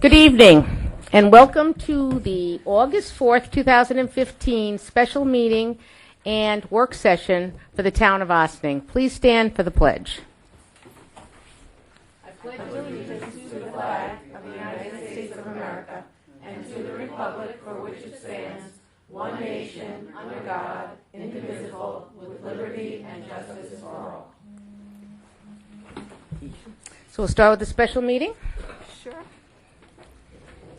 Good evening, and welcome to the August 4th, 2015 special meeting and work session for the town of Ossining. Please stand for the pledge. I pledge allegiance to the flag of the United States of America and to the republic for which it stands, one nation, under God, indivisible, with liberty and justice for all. So we'll start with the special meeting. Sure.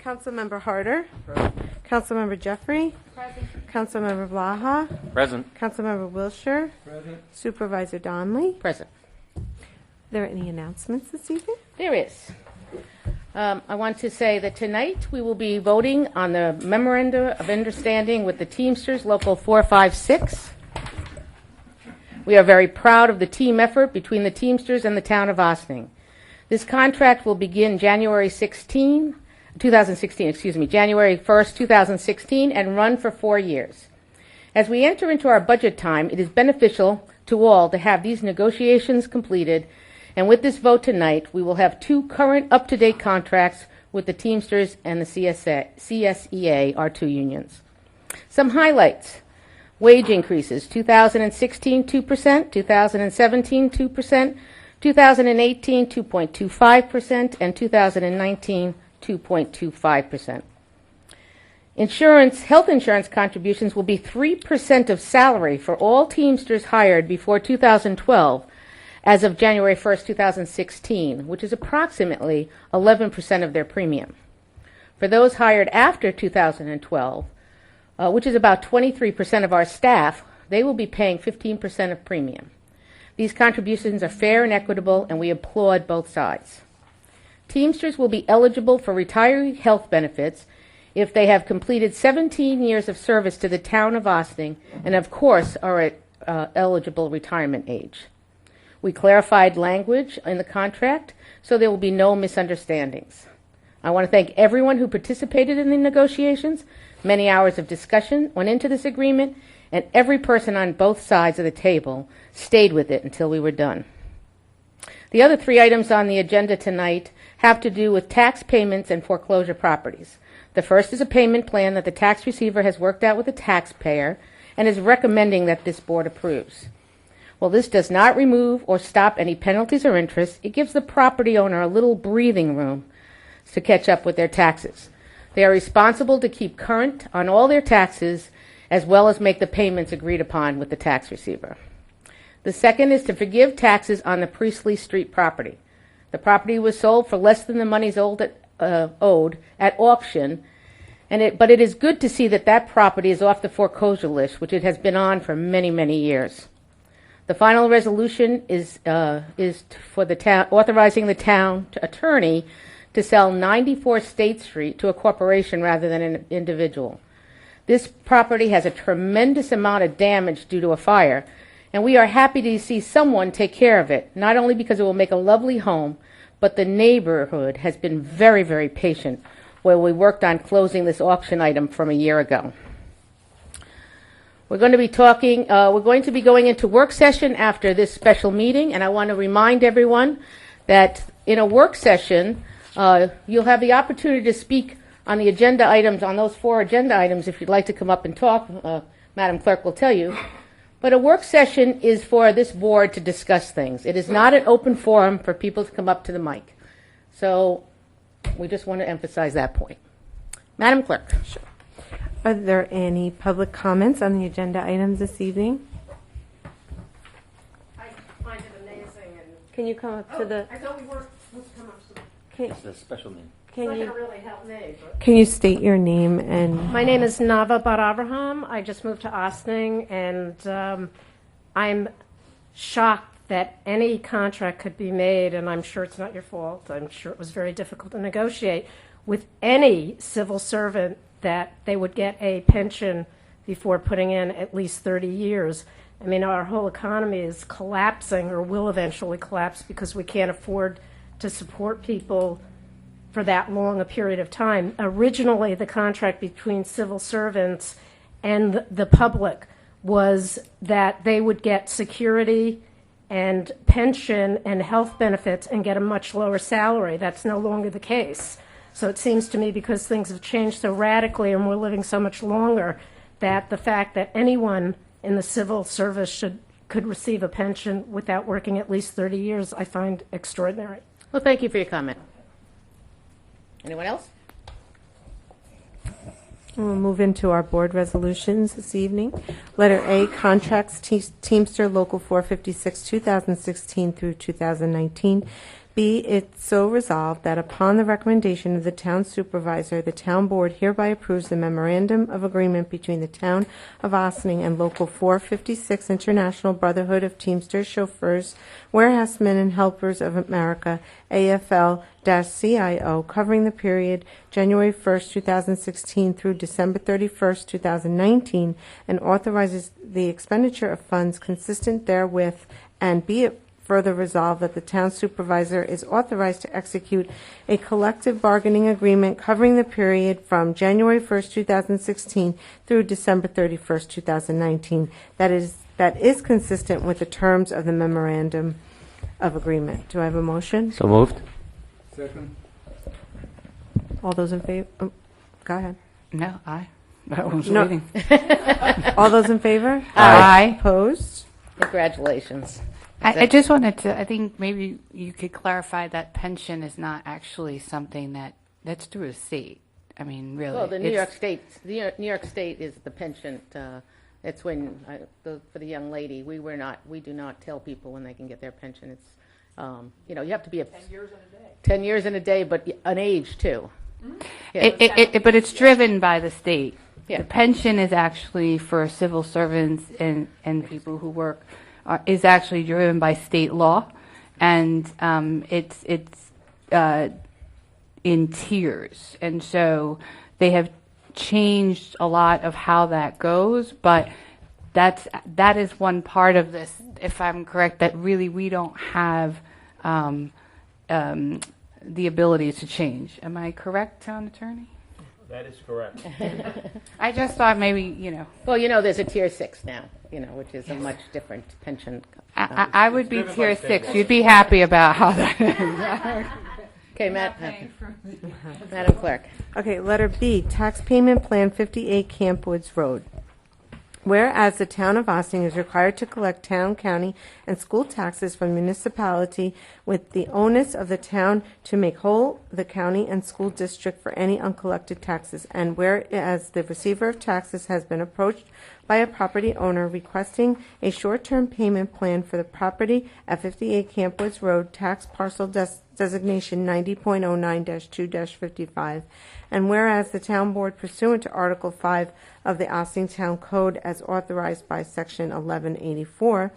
Councilmember Harder. Present. Councilmember Jeffrey. Present. Councilmember Blaha. Present. Councilmember Wilshire. Present. Supervisor Donnelly. Present. Are there any announcements this evening? There is. I want to say that tonight we will be voting on the Memorandum of Understanding with the Teamsters Local 456. We are very proud of the team effort between the Teamsters and the town of Ossining. This contract will begin January 1st, 2016, and run for 4 years. As we enter into our budget time, it is beneficial to all to have these negotiations completed, and with this vote tonight, we will have 2 current up-to-date contracts with the Teamsters and the CSEA, our 2 unions. Some highlights: wage increases, 2016, 2%, 2017, 2%, 2018, 2.25%, and 2019, 2.25%. Health insurance contributions will be 3% of salary for all Teamsters hired before 2012 as of January 1st, 2016, which is approximately 11% of their premium. For those hired after 2012, which is about 23% of our staff, they will be paying 15% of premium. These contributions are fair and equitable, and we applaud both sides. Teamsters will be eligible for retiree health benefits if they have completed 17 years of service to the town of Ossining and, of course, are at eligible retirement age. We clarified language in the contract so there will be no misunderstandings. I want to thank everyone who participated in the negotiations. Many hours of discussion went into this agreement, and every person on both sides of the table stayed with it until we were done. The other 3 items on the agenda tonight have to do with tax payments and foreclosure properties. The first is a payment plan that the tax receiver has worked out with the taxpayer and is recommending that this board approves. While this does not remove or stop any penalties or interest, it gives the property owner a little breathing room to catch up with their taxes. They are responsible to keep current on all their taxes as well as make the payments agreed upon with the tax receiver. The second is to forgive taxes on the Priestley Street property. The property was sold for less than the monies owed at auction, but it is good to see that property is off the foreclosure list, which it has been on for many, many years. The final resolution is for the town, authorizing the town attorney to sell 94 State Street to a corporation rather than an individual. This property has a tremendous amount of damage due to a fire, and we are happy to see someone take care of it, not only because it will make a lovely home, but the neighborhood has been very, very patient while we worked on closing this auction item from a year ago. We're going to be going into work session after this special meeting, and I want to remind everyone that in a work session, you'll have the opportunity to speak on the agenda items, on those 4 agenda items. If you'd like to come up and talk, Madam Clerk will tell you. But a work session is for this board to discuss things. It is not an open forum for people to come up to the mic. So we just want to emphasize that point. Madam Clerk. Sure. Are there any public comments on the agenda items this evening? I find it amazing. And Can you come up to the... I thought we were supposed to come up. So It's a special meeting. it's not going to really help me. But. Can you state your name and... My name is Nava Bar-Abraham. I just moved to Ossining, and I'm shocked that any contract could be made, and I'm sure it's not your fault. I'm sure it was very difficult to negotiate with any civil servant that they would get a pension before putting in at least 30 years. I mean, our whole economy is collapsing or will eventually collapse because we can't afford to support people for that long a period of time. Originally, the contract between civil servants and the public was that they would get security and pension and health benefits and get a much lower salary. That's no longer the case. So it seems to me, because things have changed so radically and we're living so much longer, that the fact that anyone in the civil service could receive a pension without working at least 30 years, I find extraordinary. Well, thank you for your comment. Anyone else? We'll move into our board resolutions this evening. Letter A, contracts Teamster Local 456, 2016 through 2019. B, it's so resolved that upon the recommendation of the town supervisor, the town board hereby approves the memorandum of agreement between the town of Ossining and Local 456 International Brotherhood of Teamsters Chauffeurs, Warehousemen and Helpers of America, AFL-CIO, covering the period January 1st, 2016 through December 31st, 2019, and authorizes the expenditure of funds consistent therewith, and be it further resolved that the town supervisor is authorized to execute a collective bargaining agreement covering the period from January 1st, 2016 through December 31st, 2019. That is consistent with the terms of the memorandum of agreement. Do I have a motion? So moved. Second. All those in favor? Oh, go ahead. No, aye. I was No. waiting. All those in favor? Aye. Opposed? Congratulations. I just wanted to, I think maybe you could clarify that pension is not actually something that's through the state. I mean, really. Well, the New it's- New York State is the pension. It's when for the young lady, we do not tell people when they can get their pension. It's you have to be 10 years in a day. 10 years in a day, but an age too. Yeah. But it's driven by the state. Yeah. The pension is actually for civil servants and people who work, is actually driven by state law, and it's in tiers, and so they have changed a lot of how that goes, but that is one part of this, if I'm correct, that really we don't have the ability to change. Am I correct, town attorney? That is correct. I just thought maybe, Well, there's a tier 6 now, which is a much different pension. I would be driven by tier state 6. law. You'd be happy about how that. Okay, Madam Clerk. Okay, letter B, tax payment plan 58 Camp Woods Road. Whereas the town of Ossining is required to collect town, county, and school taxes from municipality with the onus of the town to make whole the county and school district for any uncollected taxes, and whereas the receiver of taxes has been approached by a property owner requesting a short-term payment plan for the property at 58 Camp Woods Road, tax parcel designation 90.09-2-55, and whereas the town board pursuant to Article 5 of the Ossining Town Code as authorized by Section 1184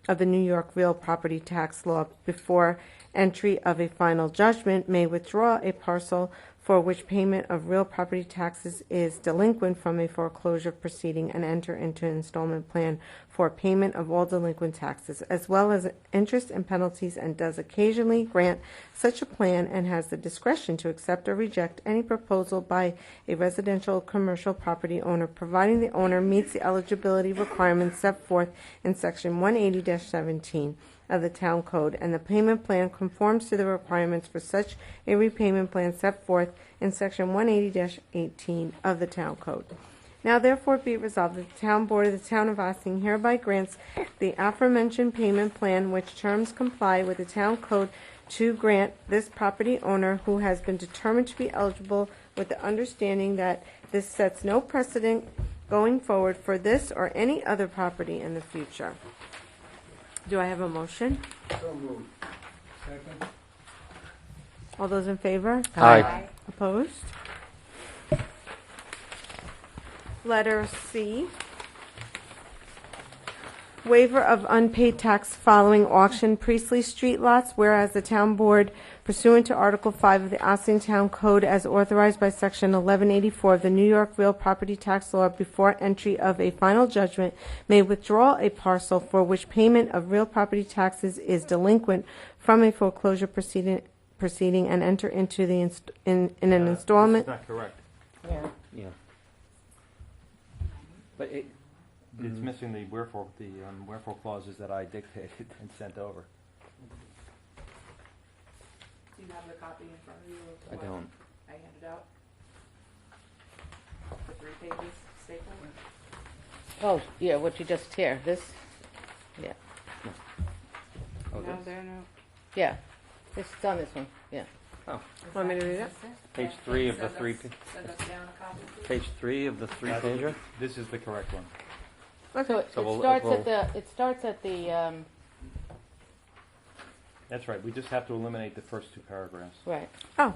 of the New York Real Property Tax Law before entry of a final judgment may withdraw a parcel for which payment of real property taxes is delinquent from a foreclosure proceeding and enter into an installment plan for payment of all delinquent taxes, as well as interest and penalties, and does occasionally grant such a plan and has the discretion to accept or reject any proposal by a residential or commercial property owner, providing the owner meets the eligibility requirements set forth in Section 180-17 of the Town Code, and the payment plan conforms to the requirements for such a repayment plan set forth in Section 180-18 of the Town Code. Now therefore be it resolved that the Town Board of the Town of Ossining hereby grants the aforementioned payment plan which terms comply with the Town Code to grant this property owner who has been determined to be eligible, with the understanding that this sets no precedent going forward for this or any other property in the future. Do I have a motion? So moved. Second. All those in favor? Aye. Opposed? Letter C, waiver of unpaid tax following auction Priestley Street lots, whereas the town board pursuant to Article 5 of the Ossining Town Code as authorized by Section 1184 of the New York Real Property Tax Law before entry of a final judgment may withdraw a parcel for which payment of real property taxes is delinquent from a foreclosure proceeding and enter into the in an installment. That's not correct. Yeah. Yeah. But it's missing the wherefore clauses that I dictated and sent over. Do you have the copy in front of you? I don't. I have Oh, yeah, what you just hear, this, yeah, Oh, No, this? there are no. yeah, this is on this one, yeah. Want me to read it? Page 3 of the three. Page 3 of the 3-pager. This is the correct one. So it So we'll- starts we'll- it starts at the, That's right. We just have to eliminate the first 2 paragraphs. right. Oh,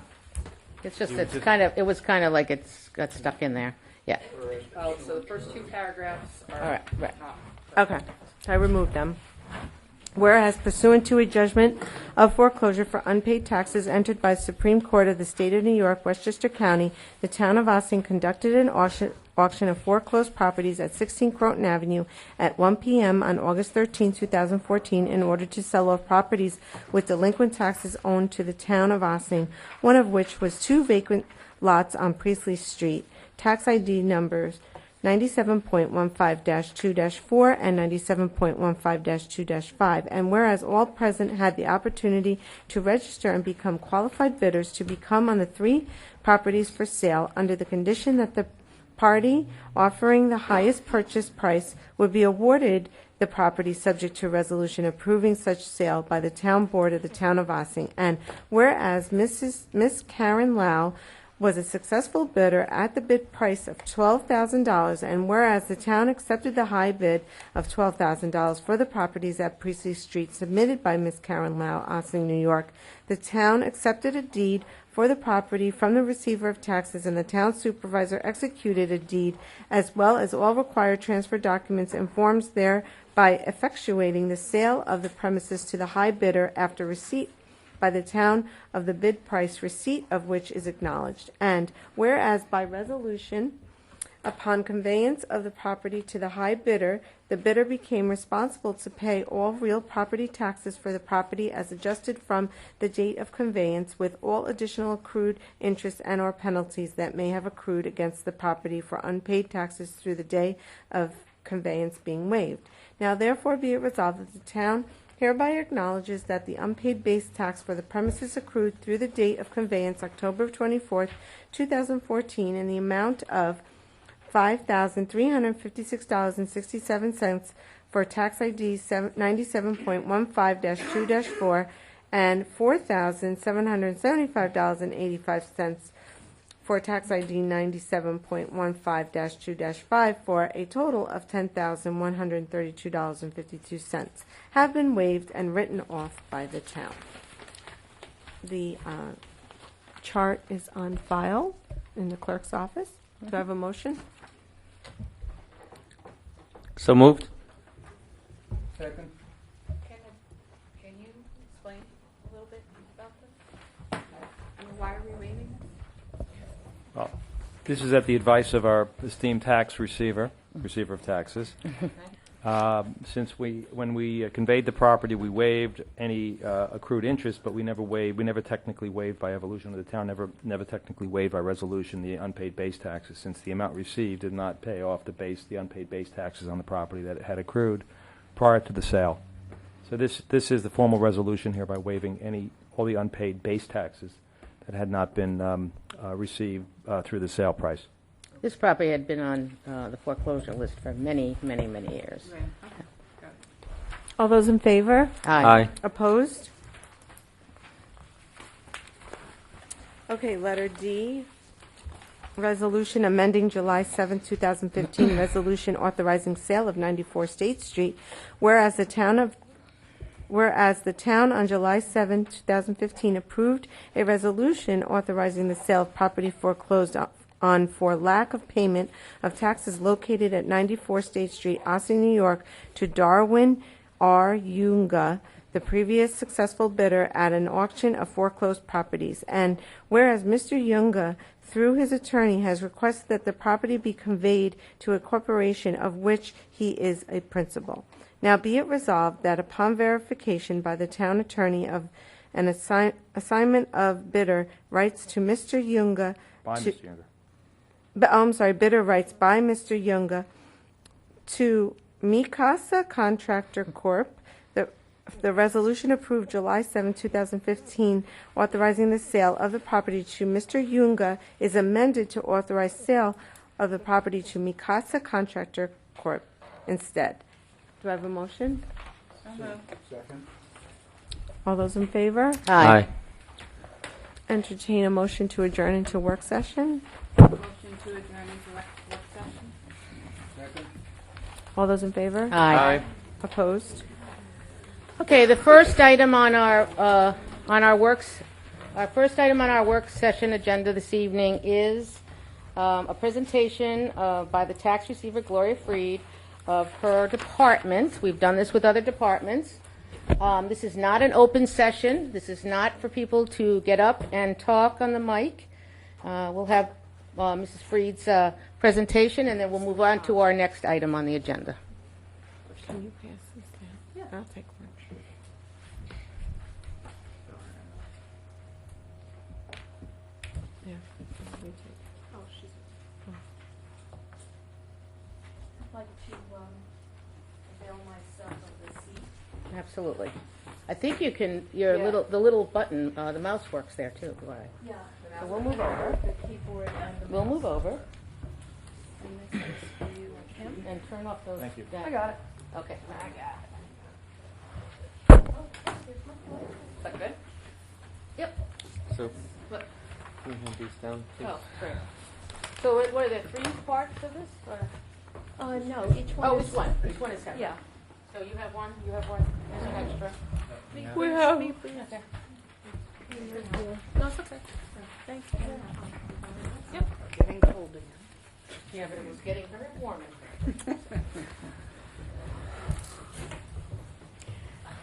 It's just, You it's just- kind of, it was kind of like it's got stuck in there, yeah. Oh, so the first 2 paragraphs are. All right, right. not okay. I removed them. Whereas pursuant to a judgment of foreclosure for unpaid taxes entered by the Supreme Court of the State of New York, Westchester County, the town of Ossining conducted an auction of foreclosed properties at 16 Croton Avenue at 1 p.m. on August 13, 2014, in order to sell off properties with delinquent taxes owed to the town of Ossining, one of which was 2 vacant lots on Priestley Street, tax ID numbers 97.15-2-4 and 97.15-2-5. And whereas all present had the opportunity to register and become qualified bidders to become on the 3 properties for sale under the condition that the party offering the highest purchase price would be awarded the property subject to a resolution approving such sale by the town board of the town of Ossining. And whereas Miss Karen Lau was a successful bidder at the bid price of $12,000, and whereas the town accepted the high bid of $12,000 for the properties at Priestley Street submitted by Miss Karen Lau, Ossining, New York, the town accepted a deed for the property from the receiver of taxes, and the town supervisor executed a deed as well as all required transfer documents and forms thereby effectuating the sale of the premises to the high bidder after receipt by the town of the bid price, receipt of which is acknowledged. And whereas by resolution, upon conveyance of the property to the high bidder, the bidder became responsible to pay all real property taxes for the property as adjusted from the date of conveyance, with all additional accrued interest and or penalties that may have accrued against the property for unpaid taxes through the day of conveyance being waived. Now therefore be it resolved that the town hereby acknowledges that the unpaid base tax for the premises accrued through the date of conveyance, October 24th, 2014, in the amount of $5,356.67 for tax ID 97.15-2-4 and $4,775.85 for tax ID 97.15-2-5 for a total of $10,132.52 have been waived and written off by the town. The chart is on file in the clerk's office. Do I have a motion? So moved. Second. Can you explain a little bit about this? I mean, why are we waiving this? Well, this is at the advice of our esteemed tax receiver of taxes. Since when we conveyed the property, we waived any accrued interest, but we never technically waived by evolution of the town, never technically waived by resolution the unpaid base taxes, since the amount received did not pay off the unpaid base taxes on the property that it had accrued prior to the sale. So this is the formal resolution here by waiving all the unpaid base taxes that had not been received through the sale price. This property had been on the foreclosure list for many, many, many years. Right, okay. Got it. All those in favor? Opposed? Okay, letter D, resolution amending July 7, 2015, resolution authorizing sale of 94 State Street, whereas the town on July 7, 2015 approved a resolution authorizing the sale of property foreclosed on for lack of payment of taxes located at 94 State Street, Ossining, New York, to Darwin R. Yunga, the previous successful bidder at an auction of foreclosed properties. And whereas Mr. Yunga, through his attorney, has requested that the property be conveyed to a corporation of which he is a principal. Now be it resolved that upon verification by the town attorney of an assignment of bidder rights to Mr. Yunga, bidder rights by Mr. Yunga to Mikasa Contractor Corp. The resolution approved July 7, 2015, authorizing the sale of the property to Mr. Yunga is amended to authorize sale of the property to Mikasa Contractor Corp. instead. Do I have a motion? Second. All those in favor? Aye. Entertain a motion to adjourn into work session. Motion to adjourn into work session. Second. All those in favor? Aye. Opposed? Okay, the first item on our work session agenda this evening is a presentation by the tax receiver Gloria Freed of her department. We've done this with other departments. This is not an open session. This is not for people to get up and talk on the mic. We'll have Mrs. Freed's presentation, and then we'll move on to our next item on the agenda. Can you pass this down? Yeah. I'll take one. Yeah. I'd like to avail myself of the seat. Absolutely. I think you can, the little button, the mouse works there too. Right. Yeah. So we'll move over. The keyboard and the We'll move over and this is for you and him. and turn off those. Thank you. I got it. Okay. I got Is that good? Yep. So, Look. can you hand these down, please? Oh, great. So what are there, 3 parts of this? Or? No, each one Oh, is. which one? Which one is separate? Yeah. So you have one, there's an extra. We have. Okay. No, it's okay. Thank you. Yep. Getting cold again. Yeah, but it was getting very warm in there.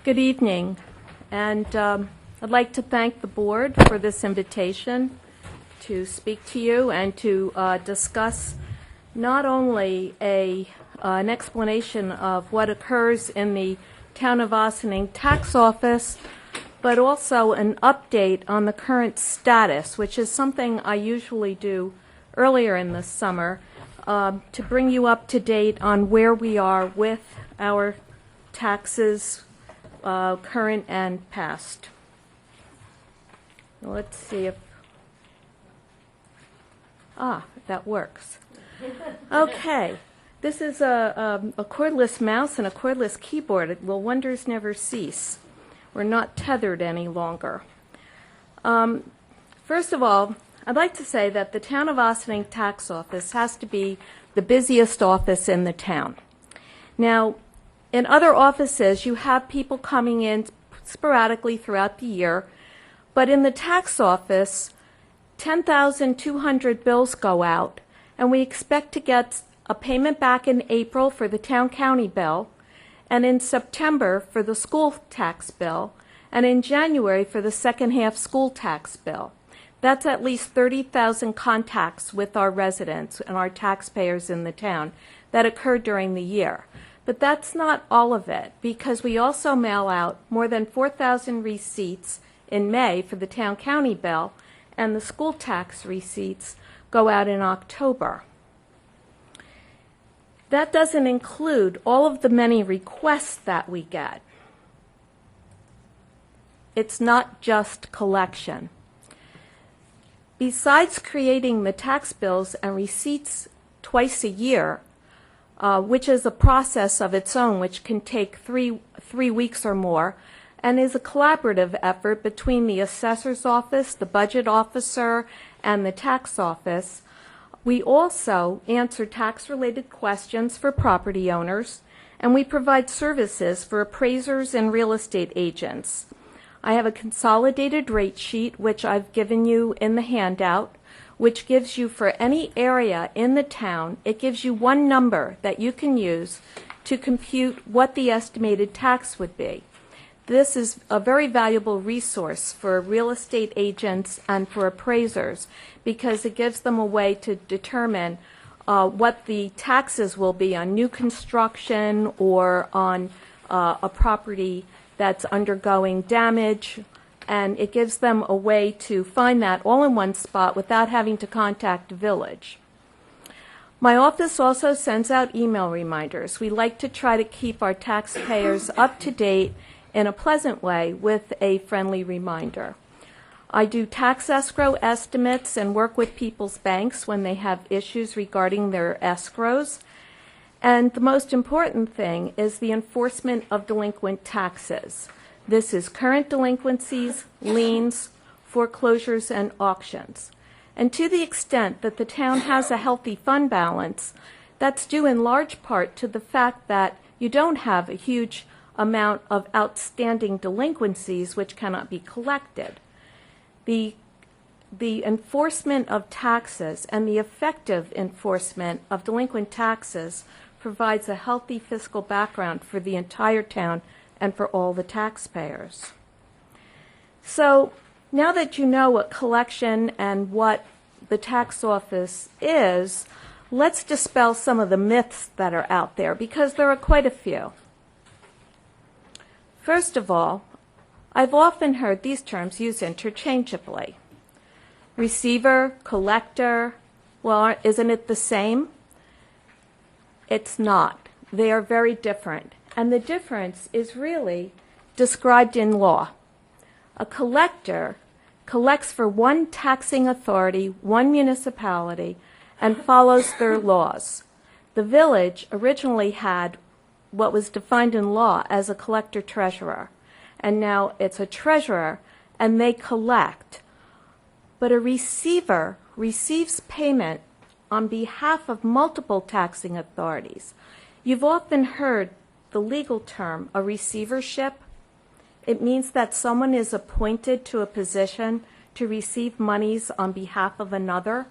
Good evening, and I'd like to thank the board for this invitation to speak to you and to discuss not only an explanation of what occurs in the Town of Ossining Tax Office, but also an update on the current status, which is something I usually do earlier in the summer, to bring you up to date on where we are with our taxes, current and past. Let's see if that works. Okay, this is a cordless mouse and a cordless keyboard. Will wonders never cease? We're not tethered any longer. First of all, I'd like to say that the Town of Ossining Tax Office has to be the busiest office in the town. Now, in other offices, you have people coming in sporadically throughout the year, but in the tax office, 10,200 bills go out, and we expect to get a payment back in April for the town-county bill, and in September for the school tax bill, and in January for the second half school tax bill. That's at least 30,000 contacts with our residents and our taxpayers in the town that occurred during the year. But that's not all of it, because we also mail out more than 4,000 receipts in May for the town-county bill, and the school tax receipts go out in October. That doesn't include all of the many requests that we get. It's not just collection. Besides creating the tax bills and receipts twice a year, which is a process of its own, which can take three weeks or more, and is a collaborative effort between the assessor's office, the budget officer, and the tax office, we also answer tax-related questions for property owners, and we provide services for appraisers and real estate agents. I have a consolidated rate sheet, which I've given you in the handout, which gives you for any area in the town, it gives you one number that you can use to compute what the estimated tax would be. This is a very valuable resource for real estate agents and for appraisers because it gives them a way to determine what the taxes will be on new construction or on a property that's undergoing damage, and it gives them a way to find that all in one spot without having to contact the village. My office also sends out email reminders. We like to try to keep our taxpayers up to date in a pleasant way with a friendly reminder. I do tax escrow estimates and work with people's banks when they have issues regarding their escrows. And the most important thing is the enforcement of delinquent taxes. This is current delinquencies, liens, foreclosures, and auctions. And to the extent that the town has a healthy fund balance, that's due in large part to the fact that you don't have a huge amount of outstanding delinquencies which cannot be collected. The enforcement of taxes and the effective enforcement of delinquent taxes provides a healthy fiscal background for the entire town and for all the taxpayers. So now that you know what collection and what the tax office is, let's dispel some of the myths that are out there, because there are quite a few. First of all, I've often heard these terms used interchangeably. Receiver, collector, well, isn't it the same? It's not. They are very different. And the difference is really described in law. A collector collects for one taxing authority, one municipality, and follows their laws. The village originally had what was defined in law as a collector-treasurer, and now it's a treasurer, and they collect. But a receiver receives payment on behalf of multiple taxing authorities. You've often heard the legal term, a receivership. It means that someone is appointed to a position to receive monies on behalf of another.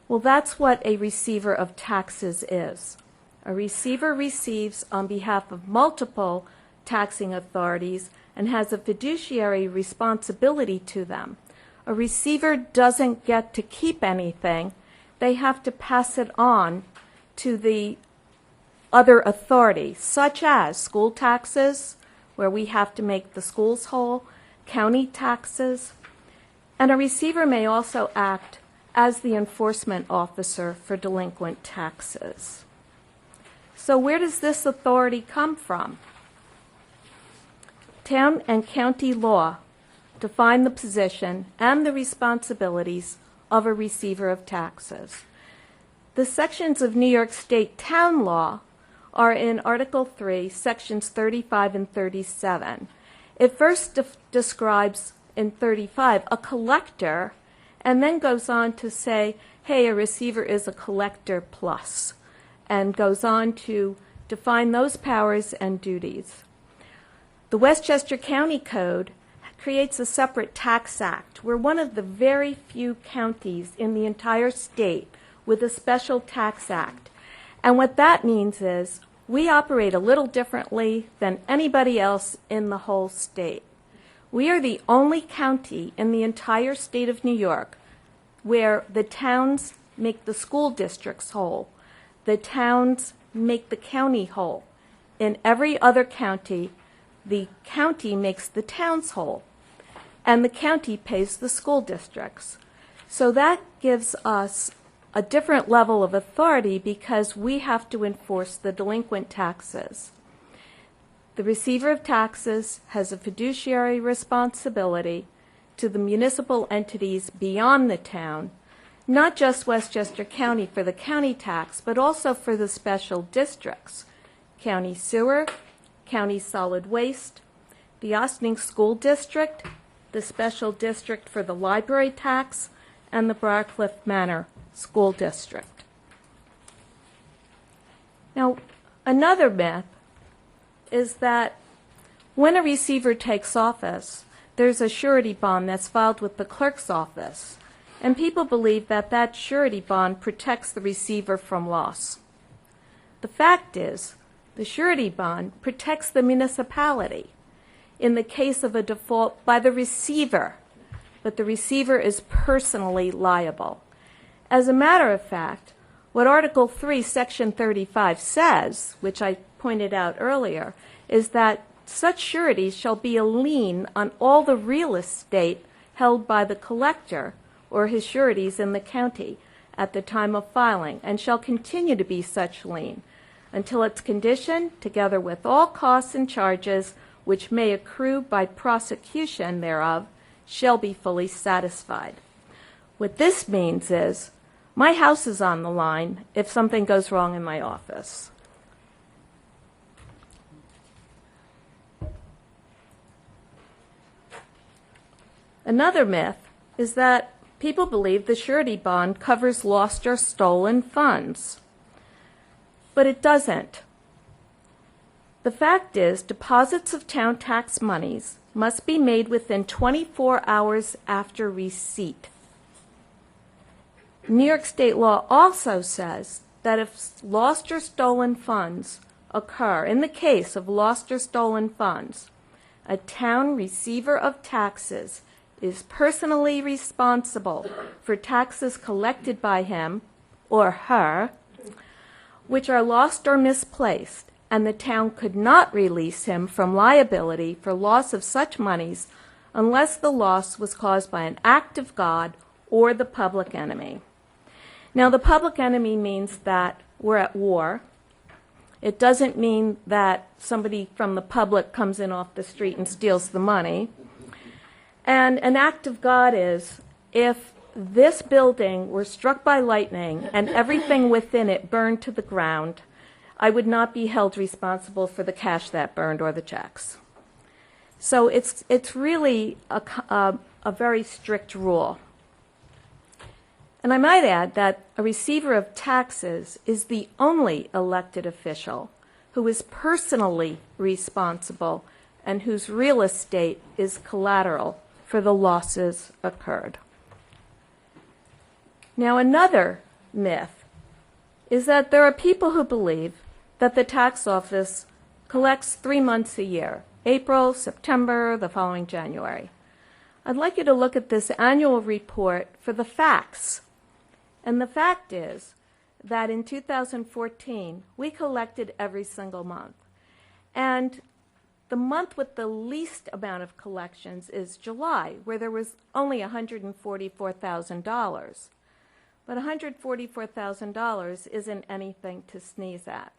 Well, that's what a receiver of taxes is. A receiver receives on behalf of multiple taxing authorities and has a fiduciary responsibility to them. A receiver doesn't get to keep anything. They have to pass it on to the other authority, such as school taxes, where we have to make the schools whole, county taxes, and a receiver may also act as the enforcement officer for delinquent taxes. So where does this authority come from? Town and county law define the position and the responsibilities of a receiver of taxes. The sections of New York State town law are in Article 3, Sections 35 and 37. It first describes in 35 a collector, and then goes on to say, hey, a receiver is a collector plus, and goes on to define those powers and duties. The Westchester County Code creates a separate tax act. We're one of the very few counties in the entire state with a special tax act. And what that means is we operate a little differently than anybody else in the whole state. We are the only county in the entire state of New York where the towns make the school districts whole. The towns make the county whole. In every other county, the county makes the towns whole, and the county pays the school districts. So that gives us a different level of authority because we have to enforce the delinquent taxes. The receiver of taxes has a fiduciary responsibility to the municipal entities beyond the town, not just Westchester County for the county tax, but also for the special districts, county sewer, county solid waste, the Ossining School District, the special district for the library tax, and the Briarcliff Manor School District. Now, another myth is that when a receiver takes office, there's a surety bond that's filed with the clerk's office, and people believe that that surety bond protects the receiver from loss. The fact is, the surety bond protects the municipality in the case of a default by the receiver, but the receiver is personally liable. As a matter of fact, what Article 3, Section 35 says, which I pointed out earlier, is that such sureties shall be a lien on all the real estate held by the collector or his sureties in the county at the time of filing, and shall continue to be such lien until its condition, together with all costs and charges which may accrue by prosecution thereof, shall be fully satisfied. What this means is, my house is on the line if something goes wrong in my office. Another myth is that people believe the surety bond covers lost or stolen funds, but it doesn't. The fact is, deposits of town tax monies must be made within 24 hours after receipt. New York state law also says that if lost or stolen funds occur, in the case of lost or stolen funds, a town receiver of taxes is personally responsible for taxes collected by him or her, which are lost or misplaced, and the town could not release him from liability for loss of such monies unless the loss was caused by an act of God or the public enemy. Now, the public enemy means that we're at war. It doesn't mean that somebody from the public comes in off the street and steals the money. And an act of God is if this building were struck by lightning and everything within it burned to the ground, I would not be held responsible for the cash that burned or the checks. So it's really a very strict rule. And I might add that a receiver of taxes is the only elected official who is personally responsible and whose real estate is collateral for the losses occurred. Now, another myth is that there are people who believe that the tax office collects 3 months a year, April, September, the following January. I'd like you to look at this annual report for the facts. And the fact is that in 2014, we collected every single month. And the month with the least amount of collections is July, where there was only $144,000. But $144,000 isn't anything to sneeze at.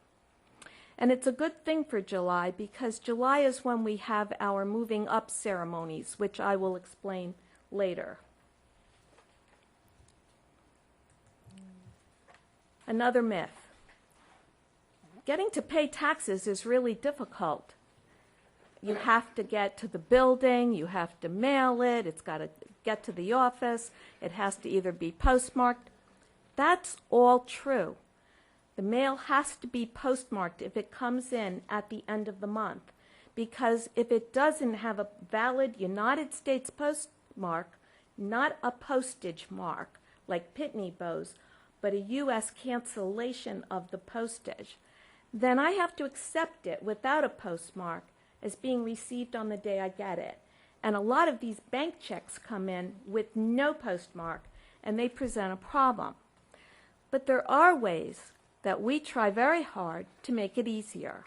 And it's a good thing for July because July is when we have our moving up ceremonies, which I will explain later. Another myth. Getting to pay taxes is really difficult. You have to get to the building, you have to mail it, it's got to get to the office, it has to either be postmarked. That's all true. The mail has to be postmarked if it comes in at the end of the month, because if it doesn't have a valid United States postmark, not a postage mark like Pitney Bowes, but a U.S. cancellation of the postage, then I have to accept it without a postmark as being received on the day I get it. And a lot of these bank checks come in with no postmark, and they present a problem. But there are ways that we try very hard to make it easier.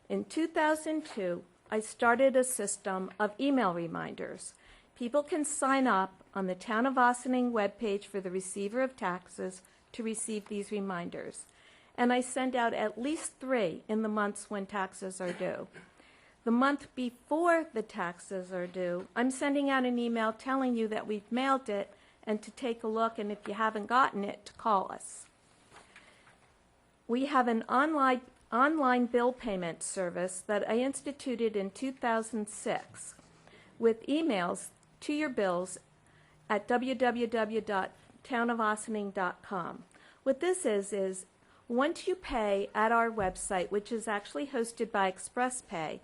In 2002, I started a system of email reminders. People can sign up on the Town of Ossining webpage for the receiver of taxes to receive these reminders. And I send out at least 3 in the months when taxes are due. The month before the taxes are due, I'm sending out an email telling you that we've mailed it and to take a look, and if you haven't gotten it, to call us. We have an online bill payment service that I instituted in 2006 with emails to your bills at www.townofossining.com. What this is once you pay at our website, which is actually hosted by ExpressPay,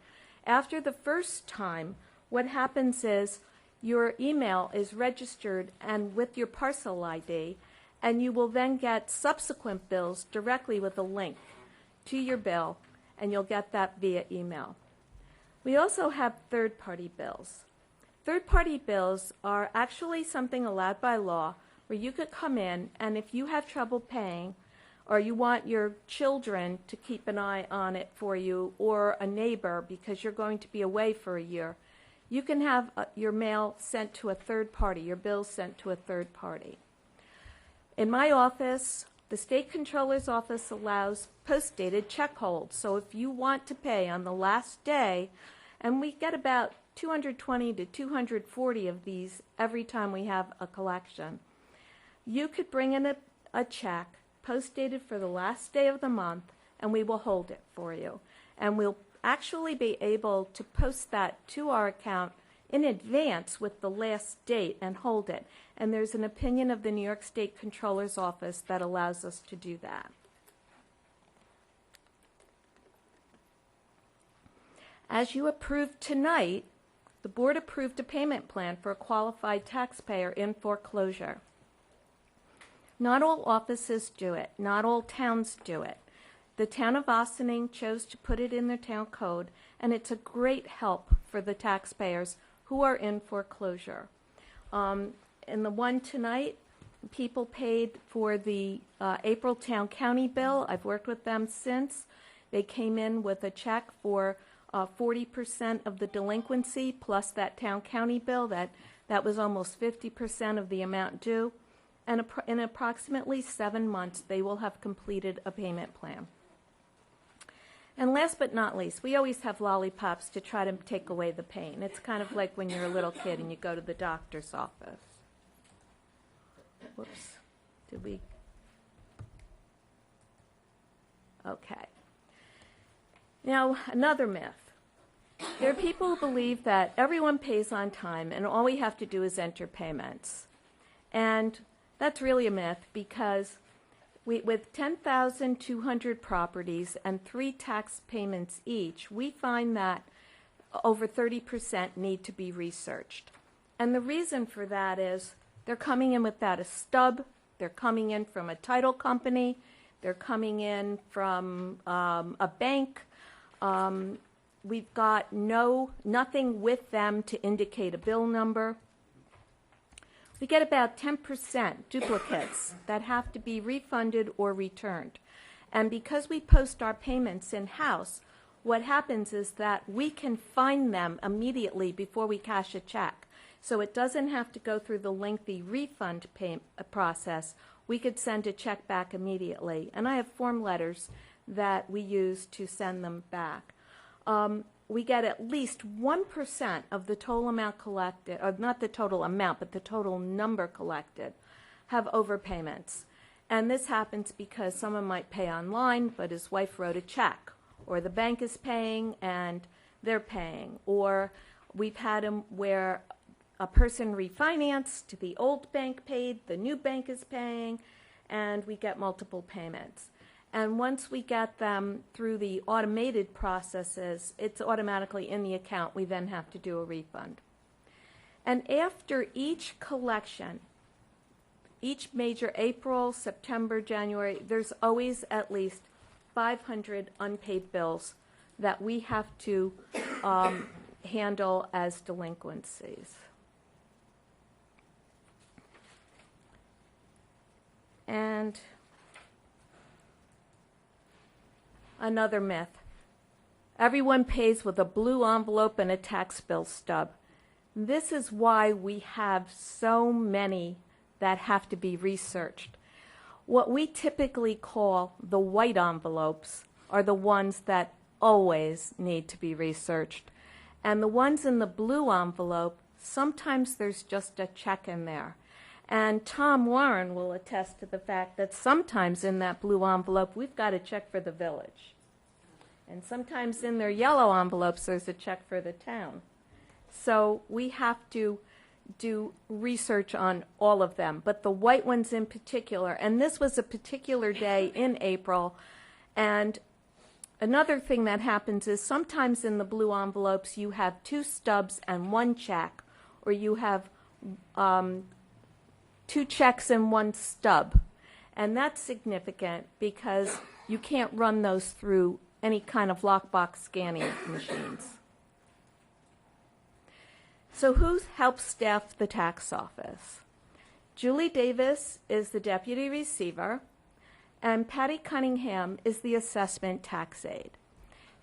after the first time, what happens is your email is registered and with your parcel ID, and you will then get subsequent bills directly with a link to your bill, and you'll get that via email. We also have third-party bills. Third-party bills are actually something allowed by law where you could come in, and if you have trouble paying, or you want your children to keep an eye on it for you, or a neighbor because you're going to be away for a year, you can have your mail sent to a third party, your bills sent to a third party. In my office, the State Controller's Office allows post-dated check holds. So if you want to pay on the last day, and we get about 220 to 240 of these every time we have a collection, you could bring in a check post-dated for the last day of the month, and we will hold it for you. And we'll actually be able to post that to our account in advance with the last date and hold it. And there's an opinion of the New York State Controller's Office that allows us to do that. As you approved tonight, the board approved a payment plan for a qualified taxpayer in foreclosure. Not all offices do it. Not all towns do it. The town of Ossining chose to put it in their town code, and it's a great help for the taxpayers who are in foreclosure. In the one tonight, people paid for the April town county bill. I've worked with them since. They came in with a check for 40% of the delinquency plus that town county bill. That was almost 50% of the amount due. And in approximately 7 months, they will have completed a payment plan. And last but not least, we always have lollipops to try to take away the pain. It's kind of like when you're a little kid and you go to the doctor's office. Whoops. Did we? Okay. Now, another myth. There are people who believe that everyone pays on time and all we have to do is enter payments. And that's really a myth because with 10,200 properties and 3 tax payments each, we find that over 30% need to be researched. And the reason for that is they're coming in without a stub, they're coming in from a title company, they're coming in from a bank. We've got nothing with them to indicate a bill number. We get about 10% duplicates that have to be refunded or returned. And because we post our payments in-house, what happens is that we can find them immediately before we cash a check. So it doesn't have to go through the lengthy refund process. We could send a check back immediately. And I have form letters that we use to send them back. We get at least 1% of the total amount collected, or not the total amount, but the total number collected, have overpayments. And this happens because someone might pay online, but his wife wrote a check, or the bank is paying and they're paying, or we've had them where a person refinanced, the old bank paid, the new bank is paying, and we get multiple payments. And once we get them through the automated processes, it's automatically in the account. We then have to do a refund. And after each collection, each major April, September, January, there's always at least 500 unpaid bills that we have to handle as delinquencies. And another myth. Everyone pays with a blue envelope and a tax bill stub. This is why we have so many that have to be researched. What we typically call the white envelopes are the ones that always need to be researched. And the ones in the blue envelope, sometimes there's just a check in there. And Tom Warren will attest to the fact that sometimes in that blue envelope, we've got a check for the village. And sometimes in their yellow envelopes, there's a check for the town. So we have to do research on all of them, but the white ones in particular. And this was a particular day in April. And another thing that happens is sometimes in the blue envelopes, you have 2 stubs and 1 check, or you have 2 checks and 1 stub. And that's significant because you can't run those through any kind of lockbox scanning machines. So who helps staff the tax office? Julie Davis is the deputy receiver, and Patty Cunningham is the assessment tax aide.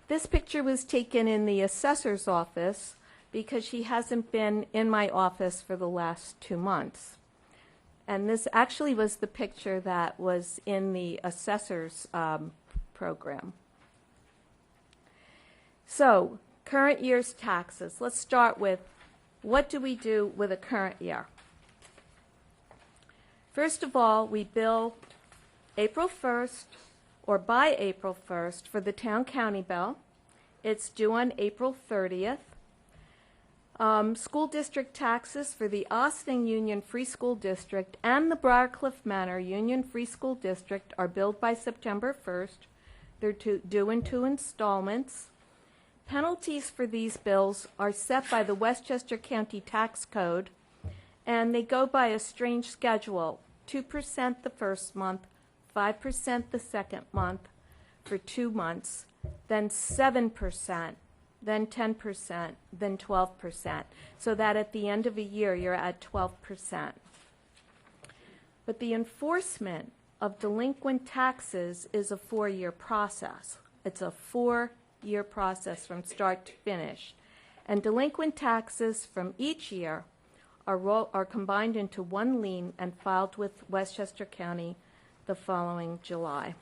This picture was taken in the assessor's office because she hasn't been in my office for the last 2 months. And this actually was the picture that was in the assessor's program. So, current year's taxes. Let's start with what do we do with a current year? First of all, we bill April 1st or by April 1st for the town county bill. It's due on April 30th. School district taxes for the Austin Union Free School District and the Briarcliff Manor Union Free School District are billed by September 1st. They're due in 2 installments. Penalties for these bills are set by the Westchester County Tax Code, and they go by a strange schedule: 2% the first month, 5% the second month for 2 months, then 7%, then 10%, then 12%, so that at the end of a year you're at 12%. But the enforcement of delinquent taxes is a 4-year process. It's a 4-year process from start to finish. And delinquent taxes from each year are combined into one lien and filed with Westchester County the following July.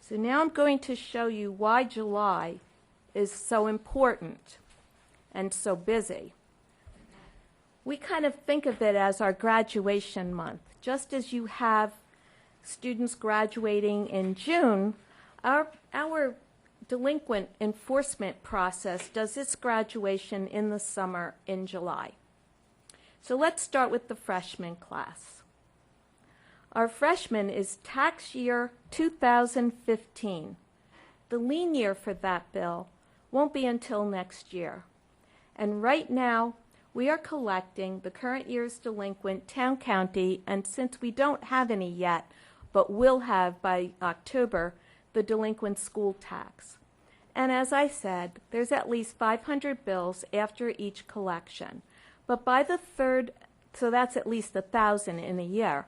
So now I'm going to show you why July is so important and so busy. We kind of think of it as our graduation month. Just as you have students graduating in June, our delinquent enforcement process does its graduation in the summer in July. So let's start with the freshman class. Our freshman is tax year 2015. The lien year for that bill won't be until next year. And right now, we are collecting the current year's delinquent town county, and since we don't have any yet, but will have by October, the delinquent school tax. And as I said, there's at least 500 bills after each collection. But by the third, so that's at least 1,000 in a year.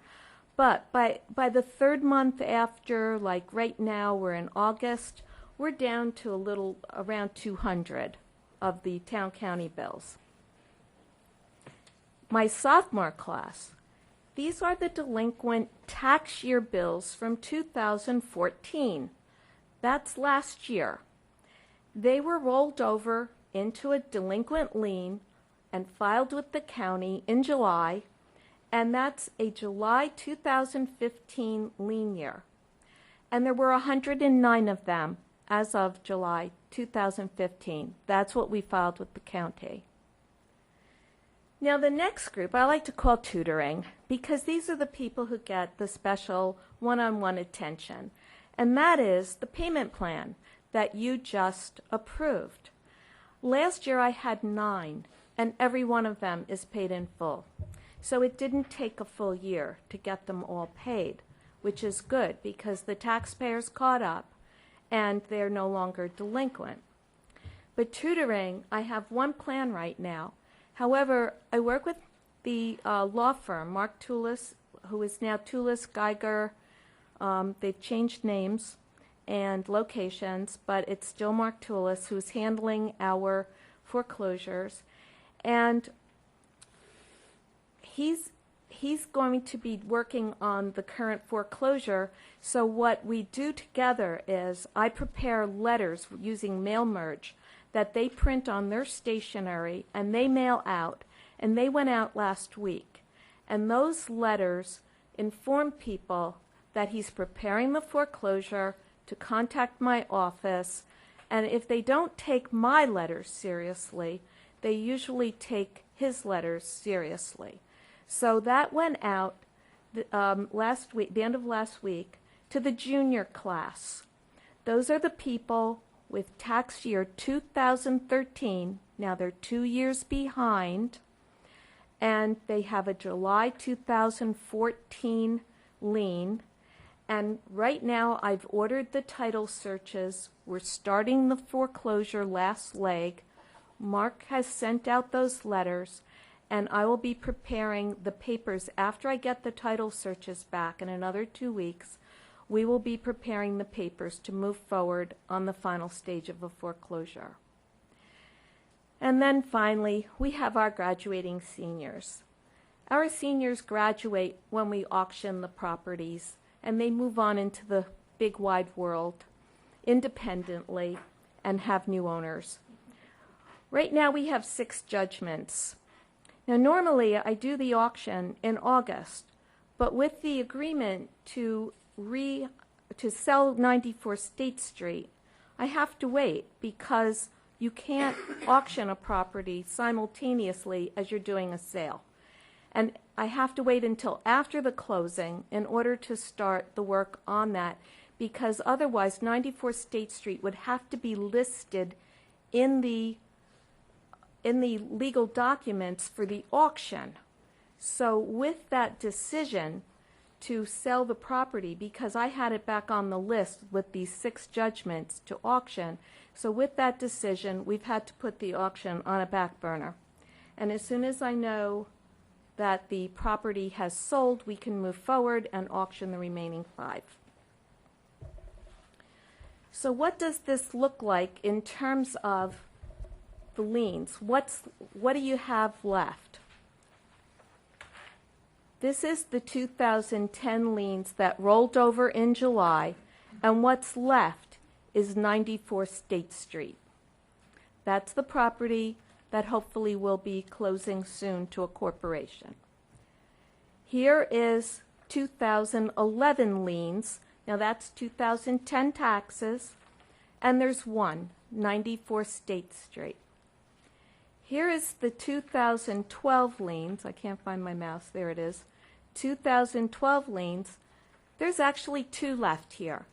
But by the third month after, like right now, we're in August, we're down to a little around 200 of the town county bills. My sophomore class, these are the delinquent tax year bills from 2014. That's last year. They were rolled over into a delinquent lien and filed with the county in July, and that's a July 2015 lien year. And there were 109 of them as of July 2015. That's what we filed with the county. Now the next group I like to call tutoring, because these are the people who get the special one-on-one attention, and that is the payment plan that you just approved. Last year I had 9, and every one of them is paid in full. So it didn't take a full year to get them all paid, which is good because the taxpayers caught up and they're no longer delinquent. But tutoring, I have one plan right now. However, I work with the law firm, Mark Toulis, who is now Toulis Geiger. They've changed names and locations, but it's still Mark Toulis who's handling our foreclosures. And he's going to be working on the current foreclosure. So what we do together is I prepare letters using mail merge that they print on their stationery and they mail out, and they went out last week. And those letters inform people that he's preparing the foreclosure to contact my office, and if they don't take my letters seriously, they usually take his letters seriously. So that went out last week, the end of last week, to the junior class. Those are the people with tax year 2013. Now they're 2 years behind, and they have a July 2014 lien. And right now I've ordered the title searches. We're starting the foreclosure last leg. Mark has sent out those letters, and I will be preparing the papers after I get the title searches back in another 2 weeks. We will be preparing the papers to move forward on the final stage of a foreclosure. And then finally, we have our graduating seniors. Our seniors graduate when we auction the properties, and they move on into the big wide world independently and have new owners. Right now we have 6 judgments. Now normally I do the auction in August, but with the agreement to sell 94 State Street, I have to wait because You can't auction a property simultaneously as you're doing a sale. And I have to wait until after the closing in order to start the work on that, because otherwise 94 State Street would have to be listed in the legal documents for the auction. So with that decision to sell the property, because I had it back on the list with these 6 judgments to auction, so with that decision, we've had to put the auction on a back burner. And as soon as I know that the property has sold, we can move forward and auction the remaining 5. So what does this look like in terms of the liens? What do you have left? This is the 2010 liens that rolled over in July, and what's left is 94 State Street. That's the property that hopefully will be closing soon to a corporation. Here is 2011 liens. Now that's 2010 taxes, and there's one, 94 State Street. Here is the 2012 liens. I can't find my mouse. There it is. 2012 liens. There's actually 2 left here,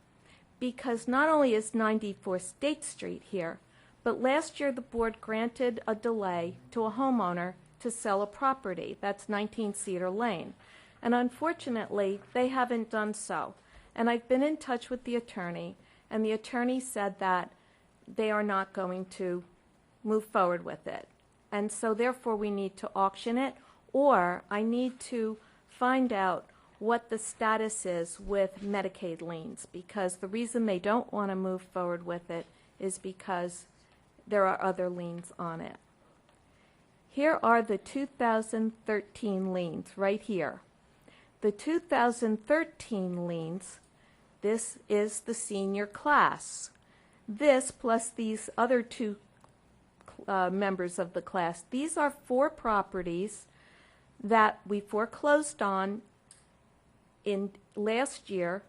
because not only is 94 State Street here, but last year the board granted a delay to a homeowner to sell a property. That's 19 Cedar Lane. And unfortunately, they haven't done so. And I've been in touch with the attorney, and the attorney said that they are not going to move forward with it. And so therefore we need to auction it, or I need to find out what the status is with Medicaid liens, because the reason they don't want to move forward with it is because there are other liens on it. Here are the 2013 liens right here. The 2013 liens, this is the senior class. This plus these other 2 members of the class. These are 4 properties that we foreclosed on in last year.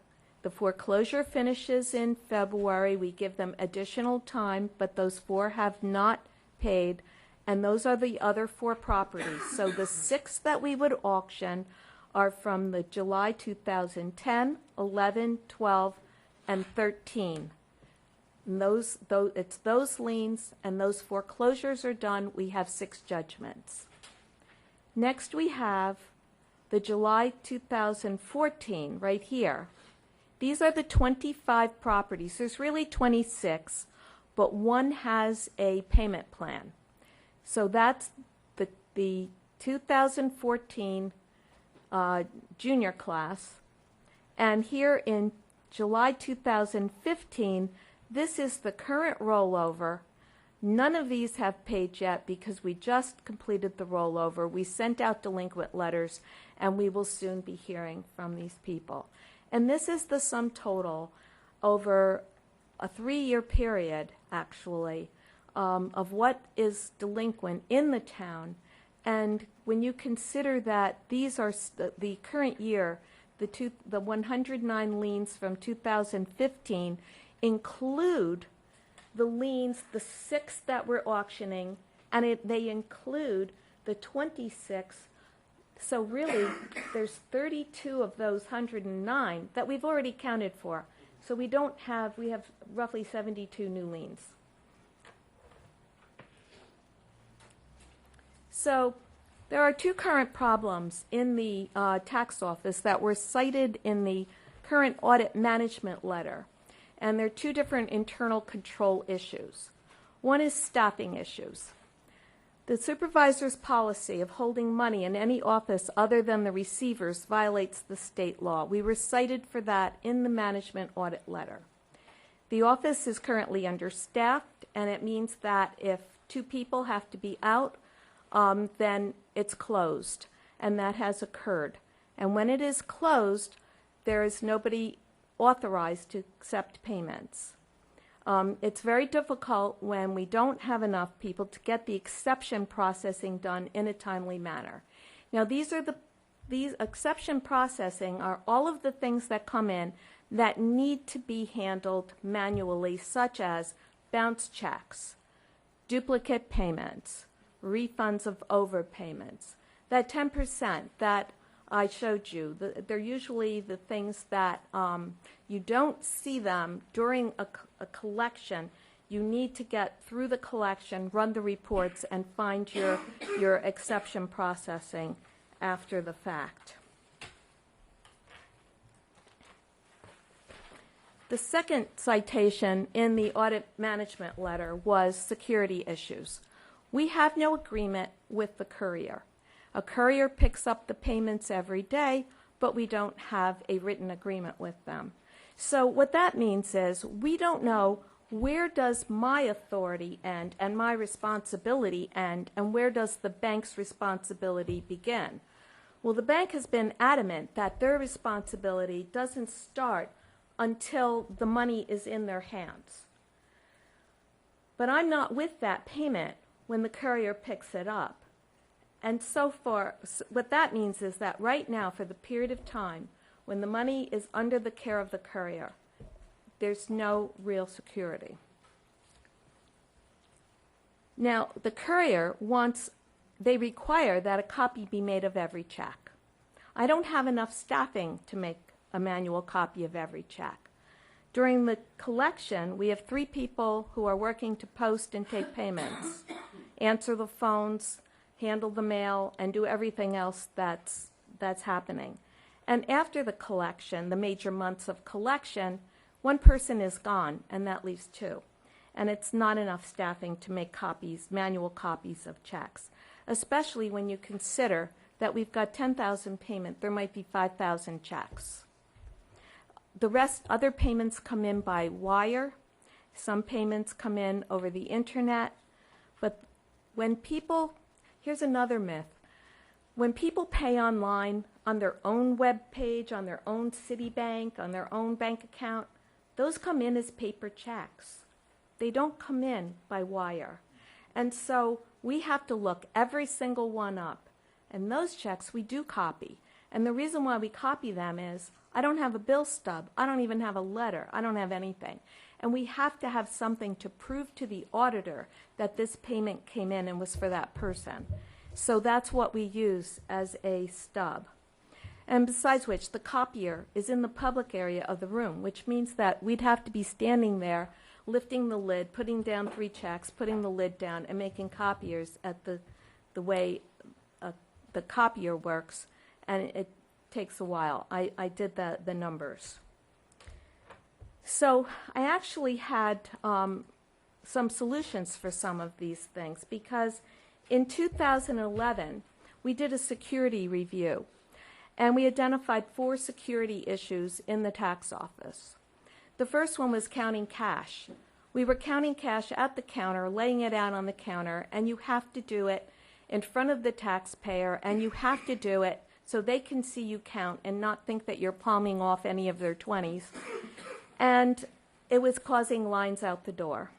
The foreclosure finishes in February. We give them additional time, but those 4 have not paid, and those are the other 4 properties. So the 6 that we would auction are from the July 2010, 11, 12, and 13. And it's those liens, and those foreclosures are done. We have 6 judgments. Next we have the July 2014 right here. These are the 25 properties. There's really 26, but one has a payment plan. So that's the 2014 junior class. And here in July 2015, this is the current rollover. None of these have paid yet because we just completed the rollover. We sent out delinquent letters, and we will soon be hearing from these people. And this is the sum total over a 3-year period, actually, of what is delinquent in the town. And when you consider that these are the current year, the 109 liens from 2015 include the liens, the 6 that we're auctioning, and they include the 26. So really, there's 32 of those 109 that we've already counted for. So we have roughly 72 new liens. So there are 2 current problems in the tax office that were cited in the current audit management letter. And there are 2 different internal control issues. One is staffing issues. The supervisor's policy of holding money in any office other than the receiver's violates the state law. We were cited for that in the management audit letter. The office is currently understaffed, and it means that if 2 people have to be out, then it's closed, and that has occurred. And when it is closed, there is nobody authorized to accept payments. It's very difficult when we don't have enough people to get the exception processing done in a timely manner. Now, these exception processing are all of the things that come in that need to be handled manually, such as bounce checks, duplicate payments, refunds of overpayments. That 10% that I showed you, they're usually the things that you don't see them during a collection. You need to get through the collection, run the reports, and find your exception processing after the fact. The second citation in the audit management letter was security issues. We have no agreement with the courier. A courier picks up the payments every day, but we don't have a written agreement with them. So what that means is we don't know where does my authority end and my responsibility end, and where does the bank's responsibility begin. Well, the bank has been adamant that their responsibility doesn't start until the money is in their hands. But I'm not with that payment when the courier picks it up. And so far, what that means is that right now, for the period of time when the money is under the care of the courier, there's no real security. Now, the courier they require that a copy be made of every check. I don't have enough staffing to make a manual copy of every check. During the collection, we have 3 people who are working to post and take payments, answer the phones, handle the mail, and do everything else that's happening. And after the collection, the major months of collection, 1 person is gone, and that leaves 2. And it's not enough staffing to make manual copies of checks, especially when you consider that we've got 10,000 payment, there might be 5,000 checks. The rest, other payments come in by wire. Some payments come in over the internet. But when people, here's another myth. When people pay online on their own web page, on their own Citibank, on their own bank account, those come in as paper checks. They don't come in by wire. And so we have to look every single one up. And those checks we do copy. And the reason why we copy them is I don't have a bill stub. I don't even have a letter. I don't have anything. And we have to have something to prove to the auditor that this payment came in and was for that person. So that's what we use as a stub. And besides which, the copier is in the public area of the room, which means that we'd have to be standing there, lifting the lid, putting down 3 checks, putting the lid down, and making copiers at the way the copier works, and it takes a while. I did the numbers. So I actually had some solutions for some of these things, because in 2011 we did a security review, and we identified 4 security issues in the tax office. The first one was counting cash. We were counting cash at the counter, laying it out on the counter, and you have to do it in front of the taxpayer, and you have to do it so they can see you count and not think that you're palming off any of their 20s. And it was causing lines out the door.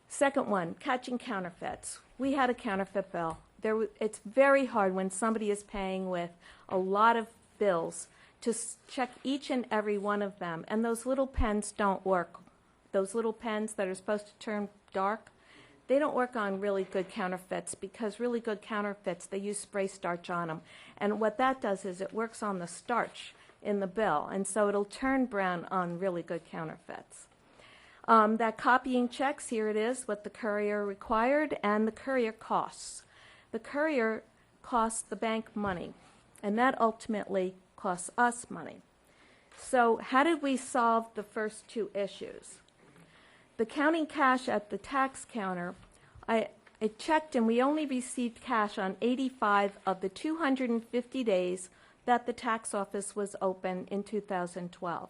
Second one, catching counterfeits. We had a counterfeit bill. It's very hard when somebody is paying with a lot of bills to check each and every one of them. And those little pens don't work. Those little pens that are supposed to turn dark, they don't work on really good counterfeits, because really good counterfeits, they use spray starch on them. And what that does is it works on the starch in the bill, and so it'll turn brown on really good counterfeits. That copying checks, here it is, what the courier required, and the courier costs. The courier costs the bank money, and that ultimately costs us money. So how did we solve the first 2 issues? The counting cash at the tax counter, I checked, and we only received cash on 85 of the 250 days that the tax office was open in 2012.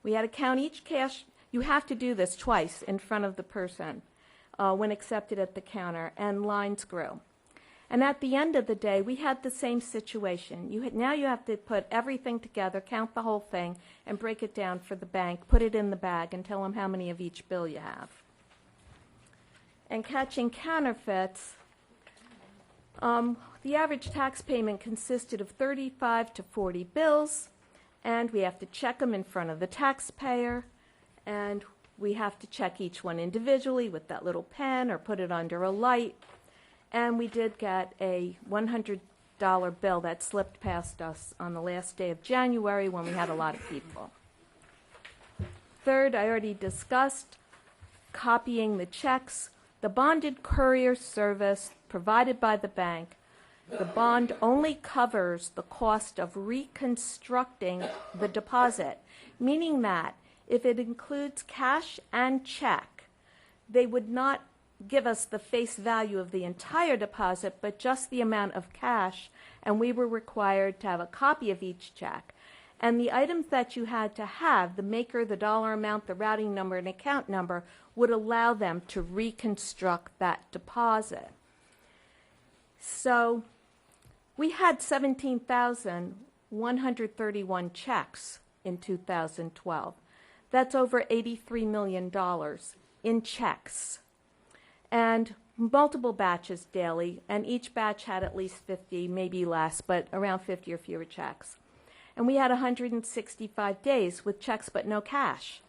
We had to count each cash. You have to do this twice in front of the person when accepted at the counter, and lines grew. And at the end of the day, we had the same situation. Now you have to put everything together, count the whole thing, and break it down for the bank, put it in the bag, and tell them how many of each bill you have. And catching counterfeits, the average tax payment consisted of 35 to 40 bills, and we have to check them in front of the taxpayer, and we have to check each one individually with that little pen or put it under a light. And we did get a $100 bill that slipped past us on the last day of January when we had a lot of people. Third, I already discussed copying the checks. The bonded courier service provided by the bank, the bond only covers the cost of reconstructing the deposit, meaning that if it includes cash and check, they would not give us the face value of the entire deposit, but just the amount of cash, and we were required to have a copy of each check. And the items that you had to have, the maker, the dollar amount, the routing number, and account number, would allow them to reconstruct that deposit. So we had 17,131 checks in 2012. That's over $83 million in checks. And multiple batches daily, and each batch had at least 50, maybe less, but around 50 or fewer checks. And we had 165 days with checks but no cash.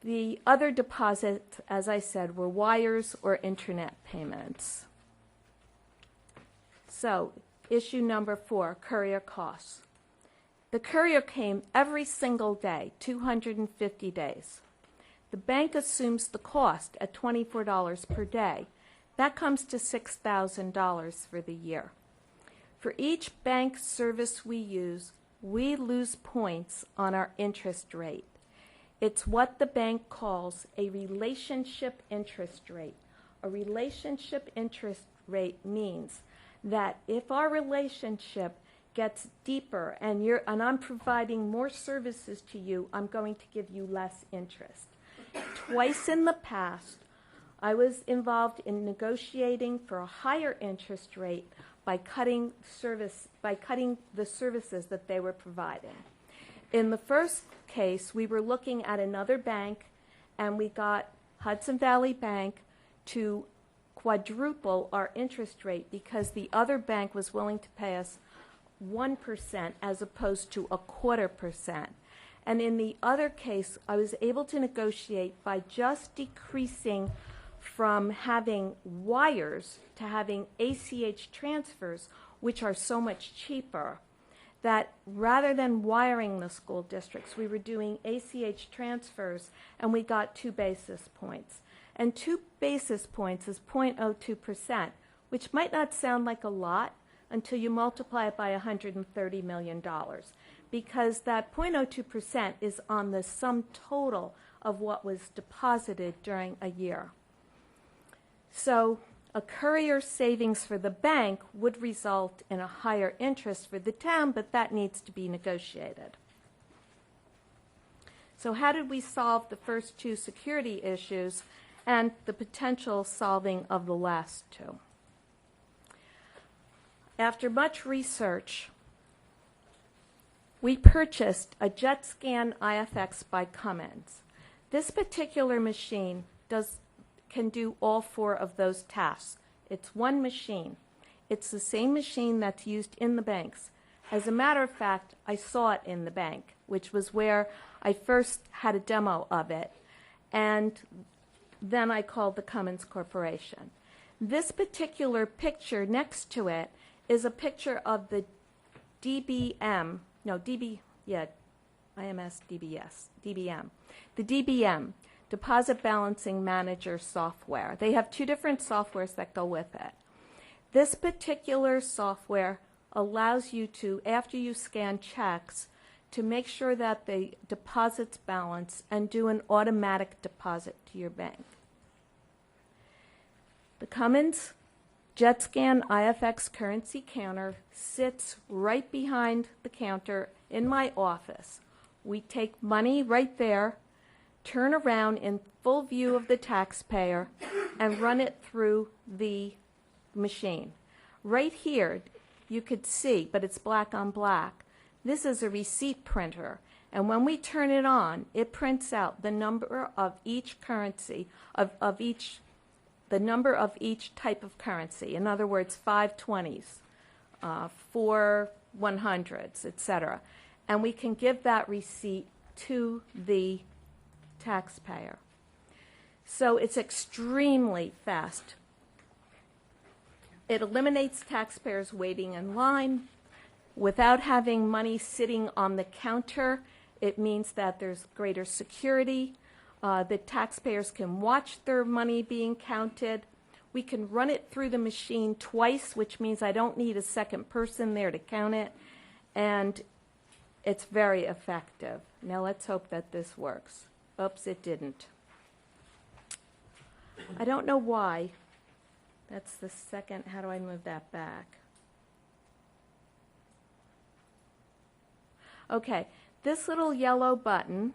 The other deposits, as I said, were wires or internet payments. So, issue number 4, courier costs. The courier came every single day, 250 days. The bank assumes the cost at $24 per day. That comes to $6,000 for the year. For each bank service we use, we lose points on our interest rate. It's what the bank calls a relationship interest rate. A relationship interest rate means that if our relationship gets deeper and I'm providing more services to you, I'm going to give you less interest. Twice in the past, I was involved in negotiating for a higher interest rate by cutting the services that they were providing. In the first case, we were looking at another bank, and we got Hudson Valley Bank to quadruple our interest rate because the other bank was willing to pay us 1% as opposed to 0.25%. And in the other case, I was able to negotiate by just decreasing from having wires to having ACH transfers, which are so much cheaper, that rather than wiring the school districts, we were doing ACH transfers, and we got 2 basis points. And 2 basis points is 0.02%, which might not sound like a lot until you multiply it by $130 million, because that 0.02% is on the sum total of what was deposited during a year. So a courier savings for the bank would result in a higher interest for the town, but that needs to be negotiated. So how did we solve the first 2 security issues and the potential solving of the last 2? After much research, we purchased a JetScan IFX by Cummins. This particular machine can do all 4 of those tasks. It's one machine. It's the same machine that's used in the banks. As a matter of fact, I saw it in the bank, which was where I first had a demo of it, and then I called the Cummins Corporation. This particular picture next to it is a picture of the DBM, the DBM, Deposit Balancing Manager software. They have 2 different softwares that go with it. This particular software allows you to, after you scan checks, to make sure that the deposits balance and do an automatic deposit to your bank. The Cummins JetScan IFX currency counter sits right behind the counter in my office. We take money right there, turn around in full view of the taxpayer, and run it through the machine. Right here, you could see, but it's black on black. This is a receipt printer, and when we turn it on, it prints out the number of each currency, the number of each type of currency. In other words, 5 20s, 4 100s, etc. And we can give that receipt to the taxpayer. So it's extremely fast. It eliminates taxpayers waiting in line. Without having money sitting on the counter, it means that there's greater security. The taxpayers can watch their money being counted. We can run it through the machine twice, which means I don't need a second person there to count it. And it's very effective. Now let's hope that this works. Oops, it didn't. I don't know why. That's the second. How do I move that back? Okay, this little yellow button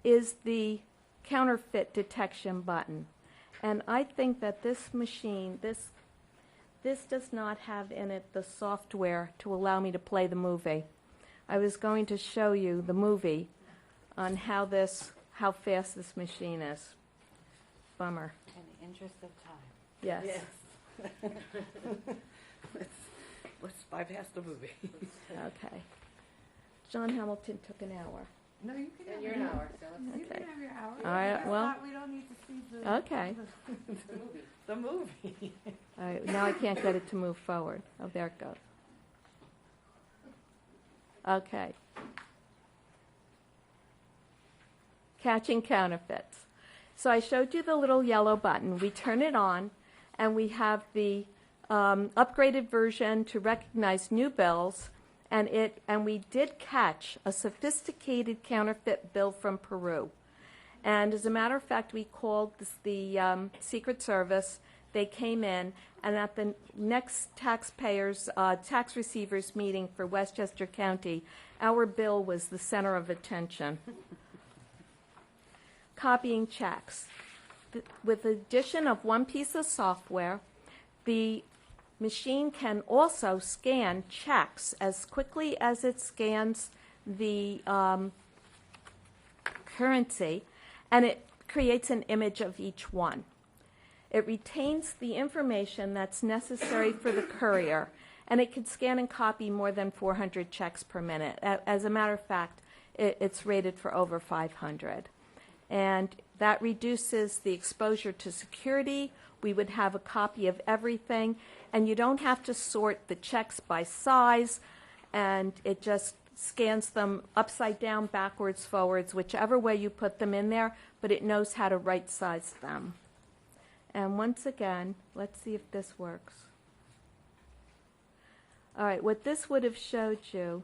is the counterfeit detection button. And I think that this machine, this does not have in it the software to allow me to play the movie. I was going to show you the movie on how fast this machine is. Bummer. In the interest of time. Yes. Let's bypass the movie. Okay. John Hamilton took an hour. No, you can have You're an hour, so You Okay. can have your hour. All right, well- We don't need to see the... Okay. The movie. All right, now I can't get it to move forward. Oh, there it goes. Okay. Catching counterfeits. So I showed you the little yellow button. We turn it on, and we have the upgraded version to recognize new bills, and we did catch a sophisticated counterfeit bill from Peru. And as a matter of fact, we called the Secret Service. They came in, and at the next tax receivers meeting for Westchester County, our bill was the center of attention. Copying checks. With the addition of one piece of software, the machine can also scan checks as quickly as it scans the currency, and it creates an image of each one. It retains the information that's necessary for the courier, and it can scan and copy more than 400 checks per minute. As a matter of fact, it's rated for over 500. And that reduces the exposure to security. We would have a copy of everything, and you don't have to sort the checks by size, and it just scans them upside down, backwards, forwards, whichever way you put them in there, but it knows how to right size them. And once again, let's see if this works. All right, what this would have showed you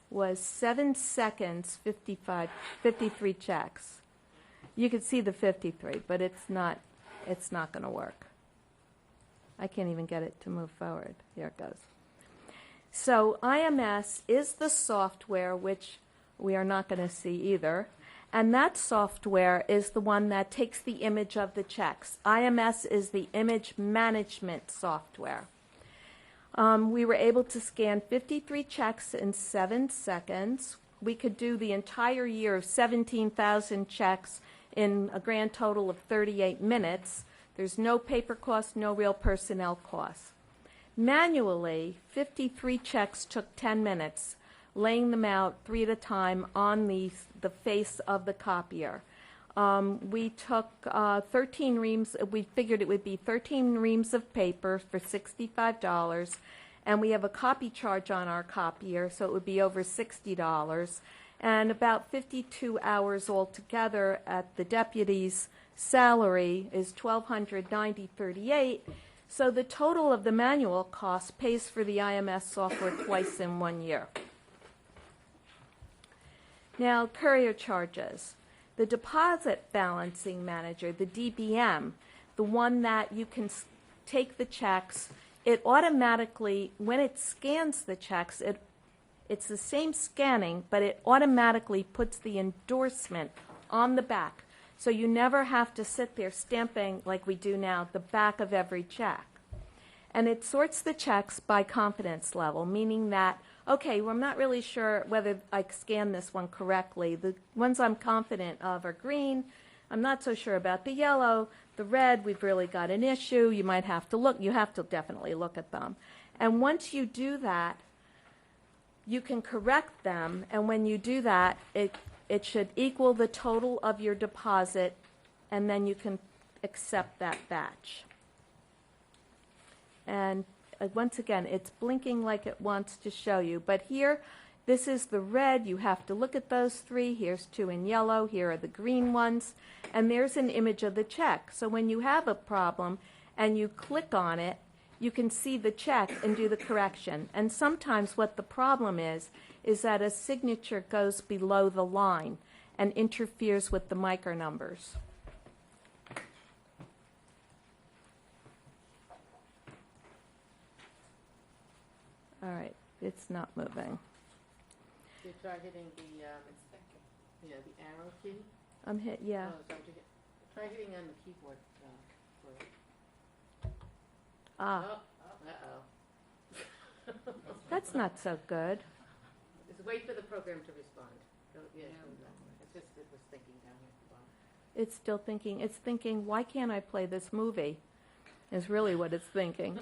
was 7 seconds, 53 checks. You could see the 53, but it's not going to work. I can't even get it to move forward. Here it goes. So IMS is the software, which we are not going to see either, and that software is the one that takes the image of the checks. IMS is the image management software. We were able to scan 53 checks in 7 seconds. We could do the entire year of 17,000 checks in a grand total of 38 minutes. There's no paper cost, no real personnel costs. Manually, 53 checks took 10 minutes, laying them out 3 at a time on the face of the copier. We took 13 reams, we figured it would be 13 reams of paper for $65, and we have a copy charge on our copier, so it would be over $60, and about 52 hours altogether at the deputy's salary is $1,290.38. So the total of the manual cost pays for the IMS software twice in 1 year. Now, courier charges. The deposit balancing manager, the DBM, the one that you can take the checks, it automatically, when it scans the checks, it's the same scanning, but it automatically puts the endorsement on the back. So you never have to sit there stamping, like we do now, the back of every check. And it sorts the checks by confidence level, meaning that, okay, well, I'm not really sure whether I scanned this one correctly. The ones I'm confident of are green. I'm not so sure about the yellow. The red, we've really got an issue. You might have to look. You have to definitely look at them. And once you do that, you can correct them. And when you do that, it it should equal the total of your deposit, and then you can accept that batch. And once again, it's blinking like it wants to show you. But here, this is the red. You have to look at those three. Here's two in yellow. Here are the green ones. And there's an image of the check. So when you have a problem and you click on it, you can see the check and do the correction. And sometimes what the problem is that a signature goes below the line and interferes with the micro numbers. All right, it's not moving. You try hitting the, the arrow key? I'm hit, yeah. Oh, try hitting on the keyboard. For Ah, uh-oh. that's not so good. Just wait for the program to respond. Yeah, it's just, it was thinking down here at the bottom. It's still thinking, it's thinking, why can't I play this movie? Is really what it's thinking.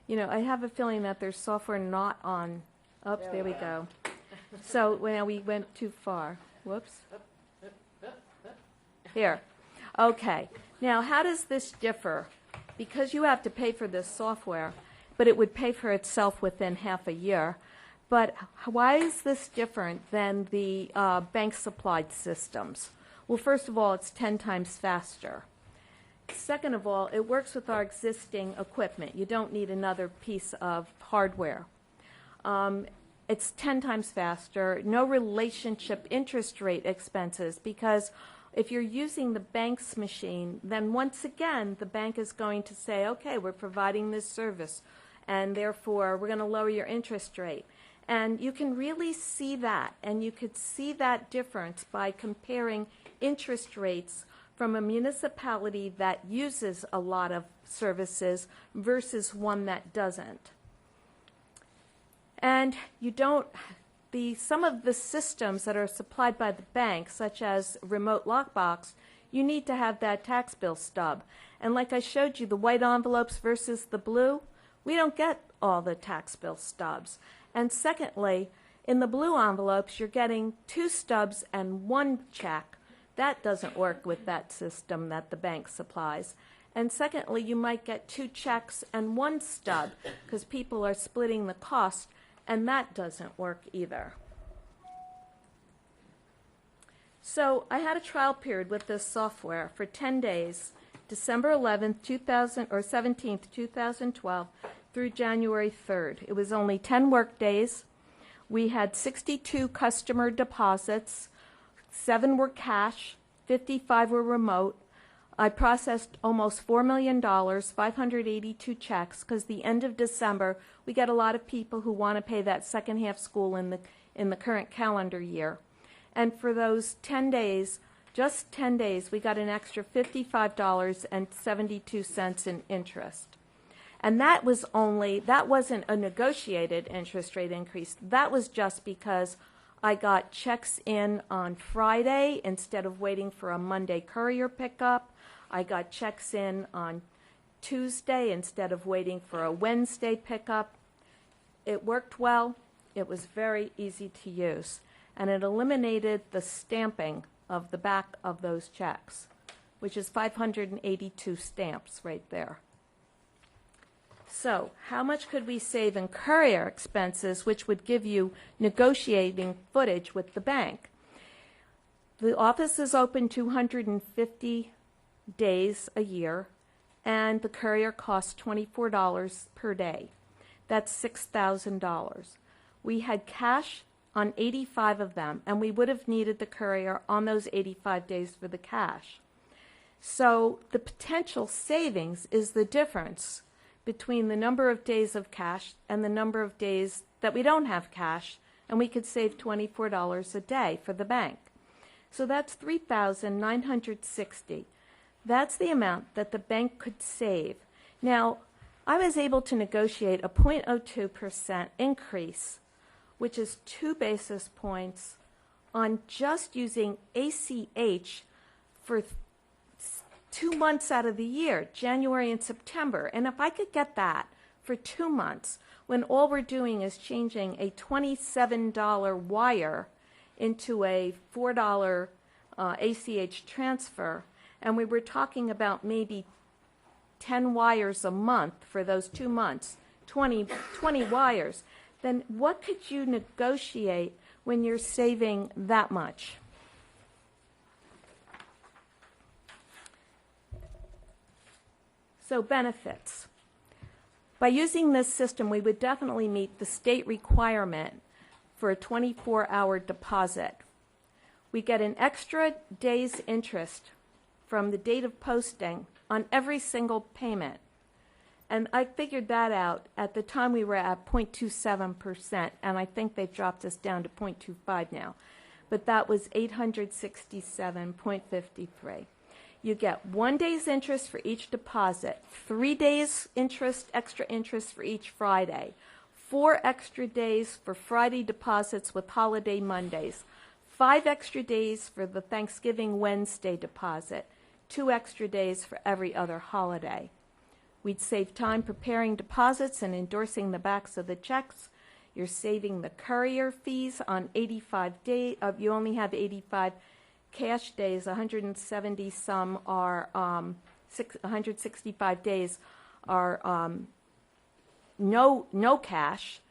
You know, I have a feeling that there's software not on. Oops, there we go. So now we went too far. Whoops. Here. Okay. Now, how does this differ? Because you have to pay for this software, but it would pay for itself within half a year. But why is this different than the bank-supplied systems? Well, first of all, it's 10 times faster. Second of all, it works with our existing equipment. You don't need another piece of hardware. It's 10 times faster, no relationship interest rate expenses, because if you're using the bank's machine, then once again, the bank is going to say, okay, we're providing this service, and therefore we're going to lower your interest rate. And you can really see that, and you could see that difference by comparing interest rates from a municipality that uses a lot of services versus one that doesn't. And you don't, some of the systems that are supplied by the bank, such as remote lockbox, you need to have that tax bill stub. And like I showed you, the white envelopes versus the blue, we don't get all the tax bill stubs. And secondly, in the blue envelopes, you're getting 2 stubs and 1 check. That doesn't work with that system that the bank supplies. And secondly, you might get 2 checks and 1 stub because people are splitting the cost, and that doesn't work either. So I had a trial period with this software for 10 days, December 11th, 17th, 2012 through January 3rd. It was only 10 work days. We had 62 customer deposits. 7 were cash, 55 were remote. I processed almost $4 million, 582 checks, because the end of December, we get a lot of people who want to pay that second half school in the current calendar year. And for those 10 days, just 10 days, we got an extra $55.72 in interest. And that wasn't a negotiated interest rate increase. That was just because I got checks in on Friday instead of waiting for a Monday courier pickup. I got checks in on Tuesday instead of waiting for a Wednesday pickup. It worked well. It was very easy to use. And it eliminated the stamping of the back of those checks, which is 582 stamps right there. So, how much could we save in courier expenses, which would give you negotiating footage with the bank? The office is open 250 days a year, and the courier costs $24 per day. That's $6,000. We had cash on 85 of them, and we would have needed the courier on those 85 days for the cash. So the potential savings is the difference between the number of days of cash and the number of days that we don't have cash, and we could save $24 a day for the bank. So that's $3,960. That's the amount that the bank could save. Now, I was able to negotiate a 0.02% increase, which is 2 basis points on just using ACH for 2 months out of the year, January and September. And if I could get that for 2 months, when all we're doing is changing a $27 wire into a $4 ACH transfer, and we were talking about maybe 10 wires a month for those 2 months, 20 wires, then what could you negotiate when you're saving that much? So benefits. By using this system, we would definitely meet the state requirement for a 24-hour deposit. We get an extra day's interest from the date of posting on every single payment. And I figured that out. At the time, we were at 0.27%, and I think they've dropped us down to 0.25 now. But that was 867.53. You get 1 day's interest for each deposit, 3 days interest, extra interest for each Friday, 4 extra days for Friday deposits with holiday Mondays, 5 extra days for the Thanksgiving Wednesday deposit, 2 extra days for every other holiday. We'd save time preparing deposits and endorsing the backs of the checks. You're saving the courier fees on 85 days. You only have 85 cash days. 170 some are 165 days are no cash,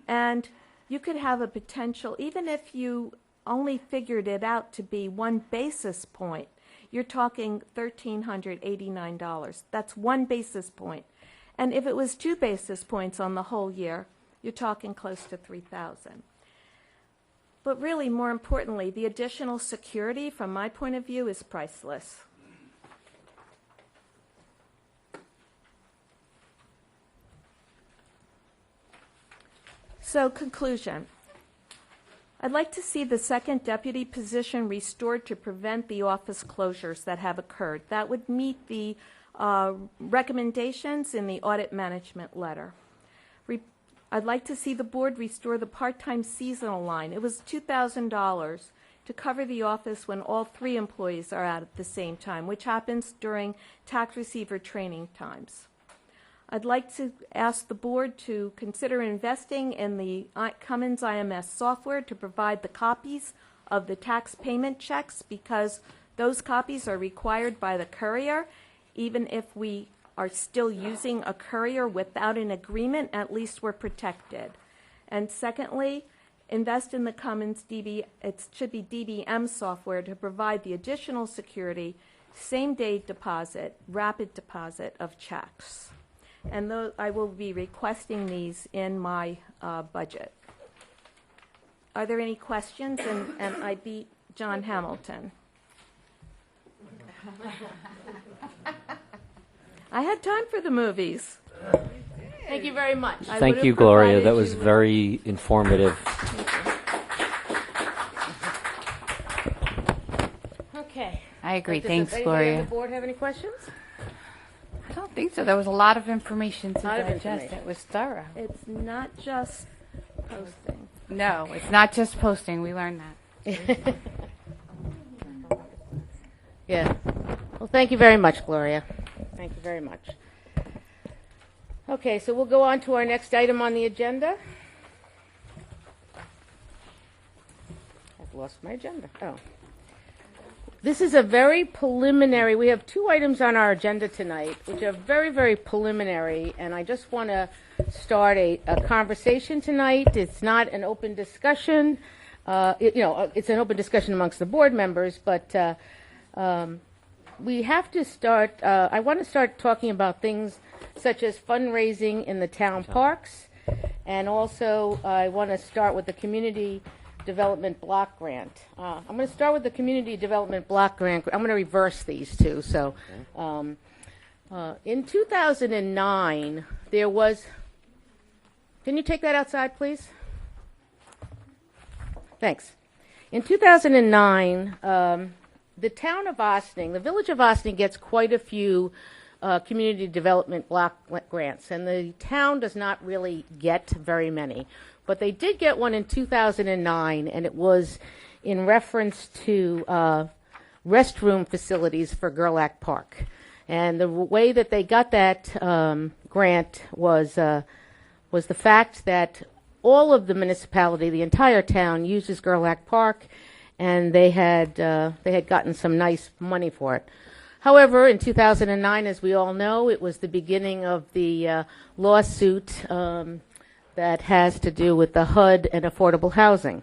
and you could have a potential, even if you only figured it out to be 1 basis point, you're talking $1,389. That's 1 basis point. And if it was 2 basis points on the whole year, you're talking close to $3,000. But really, more importantly, the additional security, from my point of view, is priceless. So, conclusion. I'd like to see the second deputy position restored to prevent the office closures that have occurred. That would meet the recommendations in the audit management letter. I'd like to see the board restore the part-time seasonal line. It was $2,000 to cover the office when all 3 employees are out at the same time, which happens during tax receiver training times. I'd like to ask the board to consider investing in the Cummins IMS software to provide the copies of the tax payment checks, because those copies are required by the courier. Even if we are still using a courier without an agreement, at least we're protected. And secondly, invest in the Cummins it should be DBM software to provide the additional security, same-day deposit, rapid deposit of checks. And I will be requesting these in my budget. Are there any questions? And I beat John Hamilton. I had time for the movies. Thank you very much. I Thank would you, have Gloria. provided That was you with- very informative. Okay. I agree. Does Thanks, anybody on Gloria. the board have any questions? I don't think so. There was a lot of information to Lot of digest. information. It was thorough. It's not just posting. No, it's not just posting. We learned that. Yeah. Well, thank you very much, Gloria. Thank you very much. Okay, so we'll go on to our next item on the agenda. I've lost my agenda. Oh. This is a very preliminary, we have 2 items on our agenda tonight, which are very, very preliminary, and I just want to start a conversation tonight. It's not an open discussion. It's an open discussion amongst the board members, but we have to start, I want to start talking about things such as fundraising in the town parks, and also I want to start with the Community Development Block Grant. I'm going to start with the Community Development Block Grant. I'm going to reverse these two. So in 2009, there was, can you take that outside, please? Thanks. In 2009, the town of Ossining, the village of Ossining gets quite a few community development block grants, and the town does not really get very many. But they did get one in 2009, and it was in reference to restroom facilities for Gerlach Park. And the way that they got that grant was the fact that all of the municipality, the entire town, uses Gerlach Park, and they had gotten some nice money for it. However, in 2009, as we all know, it was the beginning of the lawsuit that has to do with the HUD and affordable housing.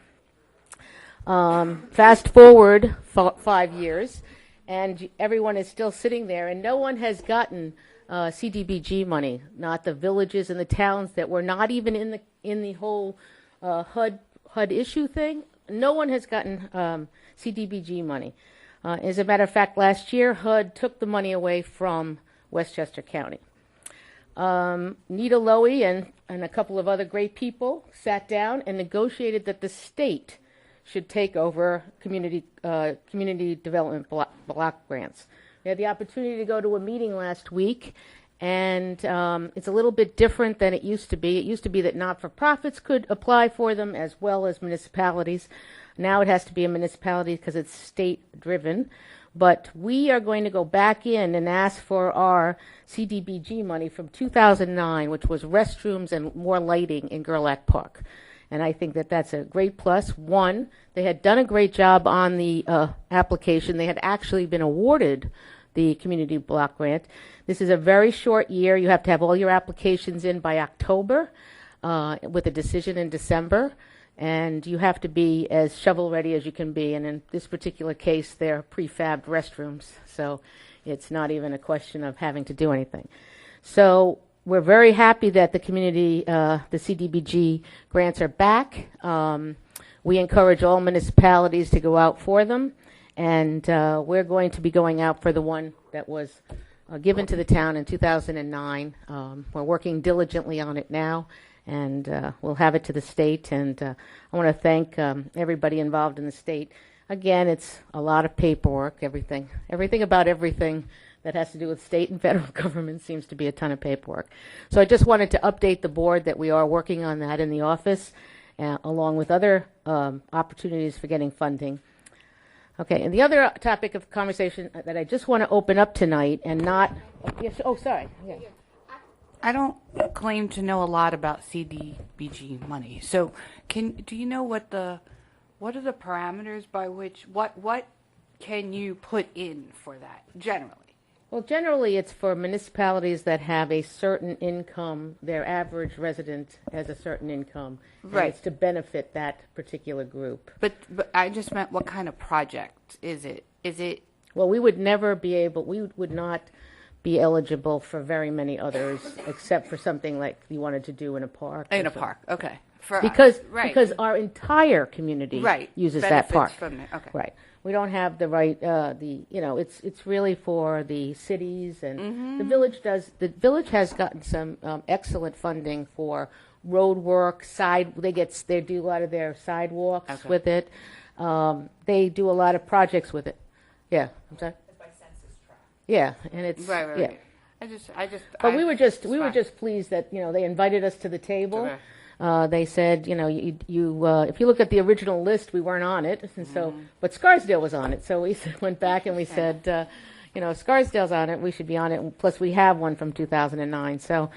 Fast forward 5 years, and everyone is still sitting there, and no one has gotten CDBG money. Not the villages and the towns that were not even in the whole HUD issue thing. No one has gotten CDBG money. As a matter of fact, last year HUD took the money away from Westchester County. Nita Lowy and a couple of other great people sat down and negotiated that the state should take over community development block grants. We had the opportunity to go to a meeting last week, and it's a little bit different than it used to be. It used to be that not-for-profits could apply for them as well as municipalities. Now it has to be a municipality because it's state-driven. But we are going to go back in and ask for our CDBG money from 2009, which was restrooms and more lighting in Gerlach Park. And I think that that's a great plus. One, they had done a great job on the application. They had actually been awarded the community block grant. This is a very short year. You have to have all your applications in by October with a decision in December. And you have to be as shovel-ready as you can be. And in this particular case, they're prefabbed restrooms. So it's not even a question of having to do anything. So we're very happy that the community, the CDBG grants are back. We encourage all municipalities to go out for them. And we're going to be going out for the one that was given to the town in 2009. We're working diligently on it now. And we'll have it to the state. And I want to thank everybody involved in the state. Again, it's a lot of paperwork, everything about everything that has to do with state and federal government seems to be a ton of paperwork. So I just wanted to update the board that we are working on that in the office, along with other opportunities for getting funding. Okay, and the other topic of conversation that I just want to open up tonight and not, sorry. Yeah. I don't claim to know a lot about CDBG money. So do you know what are the parameters by which, what can you put in for that generally? Well, generally it's for municipalities that have a certain income, their average resident has a certain income. Right. And it's to benefit that particular group. But I just meant what kind of project is it? Well, we would not be eligible for very many others, except for something like you wanted to do in a park. In a park, okay. For because us, right. because our entire community uses that benefits park. from it, okay. Right. We don't have the right it's really for the cities, and the village does. The village has gotten some excellent funding for road work, they do a lot of their sidewalks with it. They do a lot of projects with it. Yeah. I'm sorry. Yeah, and it's right. Yeah. But we were just pleased that they invited us to the table. Okay. They said you if you look at the original list, we weren't on it, and so but Scarsdale was on it. So we went back and we said Scarsdale's on it, we should be on it. And plus we have one from 2009. So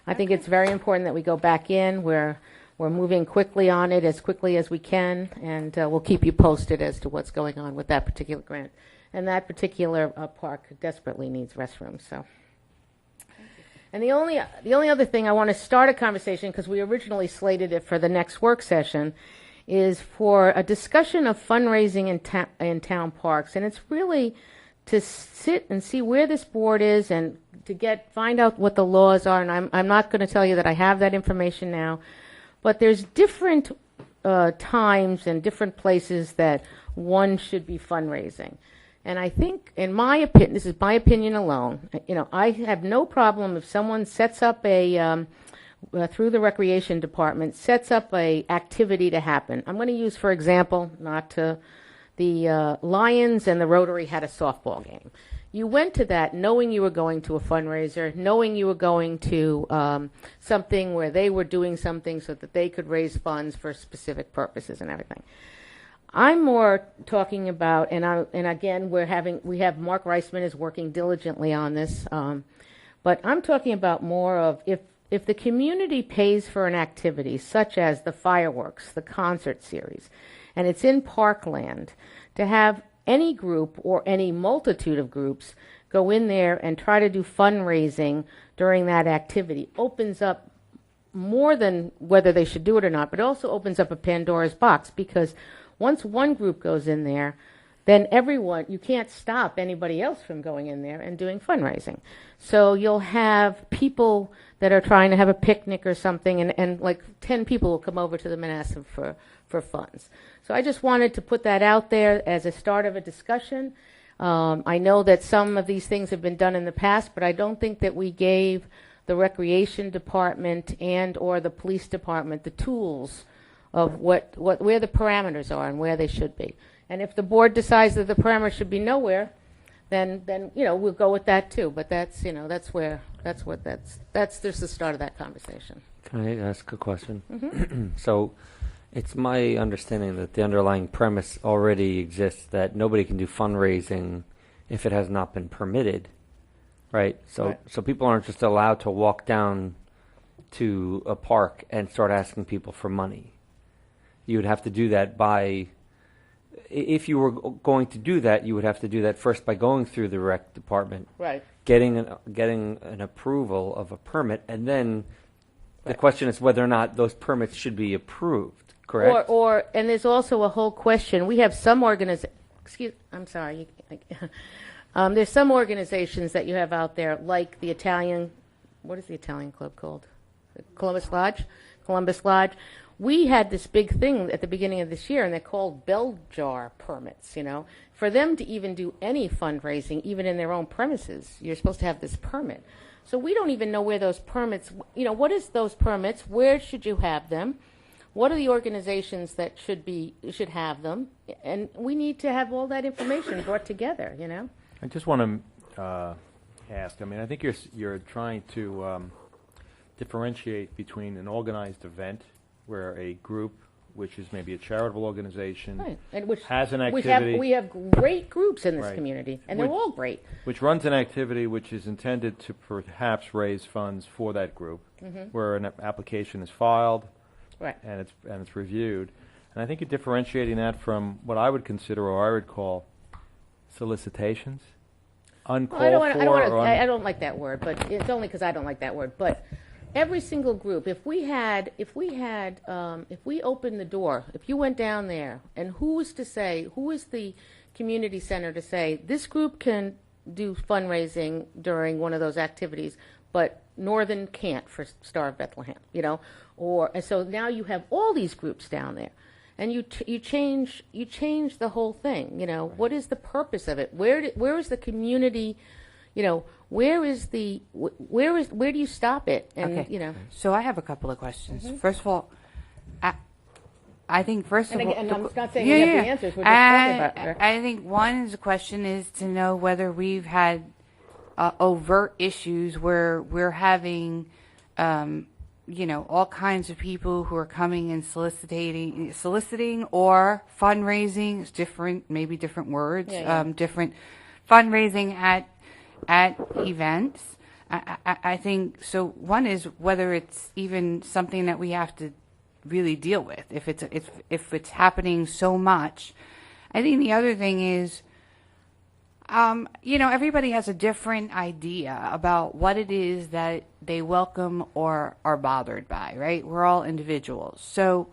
I think it's very important that we go back in. We're moving quickly on it, as quickly as we can, and we'll keep you posted as to what's going on with that particular grant. And that particular park desperately needs restrooms. So, and the only other thing I want to start a conversation, because we originally slated it for the next work session, is for a discussion of fundraising in town parks, and it's really to sit and see where this board is and to find out what the laws are. And I'm not going to tell you that I have that information now, but there's different times and different places that one should be fundraising. And I think, in my opinion, this is my opinion alone, I have no problem if someone sets up through the recreation department, sets up a activity to happen. I'm going to use, for example, the Lions and the Rotary had a softball game. You went to that knowing you were going to a fundraiser, knowing you were going to something where they were doing something so that they could raise funds for specific purposes and everything. I'm more talking about, and again, we have Mark Reisman is working diligently on this, but I'm talking about more of if if the community pays for an activity such as the fireworks, the concert series, and it's in parkland, to have any group or any multitude of groups go in there and try to do fundraising during that activity opens up more than whether they should do it or not, but also opens up a Pandora's box, because once one group goes in there, then everyone, you can't stop anybody else from going in there and doing fundraising. So you'll have people that are trying to have a picnic or something, and like 10 people will come over to the Manassas for funds. So I just wanted to put that out there as a start of a discussion. I know that some of these things have been done in the past, but I don't think that we gave the recreation department and or the police department the tools of where the parameters are and where they should be. And if the board decides that the parameters should be nowhere, then we'll go with that too. But that's just the start of that conversation. Can I ask a question? So it's my understanding that the underlying premise already exists that nobody can do fundraising if it has not been permitted, right? So people aren't just allowed to walk down to a park and start asking people for money. You would have to do that if you were going to do that, you would have to do that first by going through the rec department, Right. getting an approval of a permit, and then the question is whether or not those permits should be approved. Correct? And there's also a whole question. We have some there's some organizations that you have out there, like the Italian, what is the Italian club called? Columbus Lodge. We had this big thing at the beginning of this year, and they're called bell jar permits, For them to even do any fundraising, even in their own premises, you're supposed to have this permit. So we don't even know where those permits, what is those permits? Where should you have them? What are the organizations that should have them? And we need to have all that information brought together, I just want to ask, I think you're trying to differentiate between an organized event where a group, which is maybe a charitable organization, right. And which has an activity. We have great groups in this Right. community, and they're all great. Which runs an activity which is intended to perhaps raise funds for that group, where an application is filed, Right. and it's reviewed. And I think you're differentiating that from what I would consider, or I would call, solicitations, uncalled for. I don't like that word, but it's only because I don't like that word. But every single group, if we opened the door, if you went down there, and who is the community center to say this group can do fundraising during one of those activities, but Northern can't for Star of Bethlehem, and so now you have all these groups down there, and you change the whole thing. What is the purpose of it? Where is the community? Where do you stop it? And Okay. So I have a couple of questions. First of all, I think first And of all, again, I'm not saying we have the answers. We're just talking about it. I think one question is to know whether we've had overt issues where we're having, all kinds of people who are coming and soliciting or fundraising. It's different, maybe different words, different fundraising at events. I think so. One is whether it's even something that we have to really deal with if it's happening so much. I think the other thing is, everybody has a different idea about what it is that they welcome or are bothered by, right? We're all individuals. So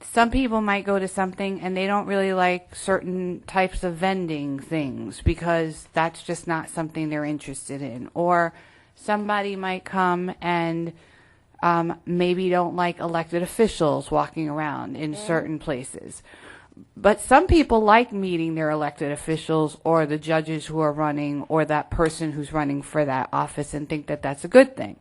some people might go to something and they don't really like certain types of vending things because that's just not something they're interested in. Or somebody might come and maybe don't like elected officials walking around in certain places. But some people like meeting their elected officials or the judges who are running or that person who's running for that office and think that that's a good thing.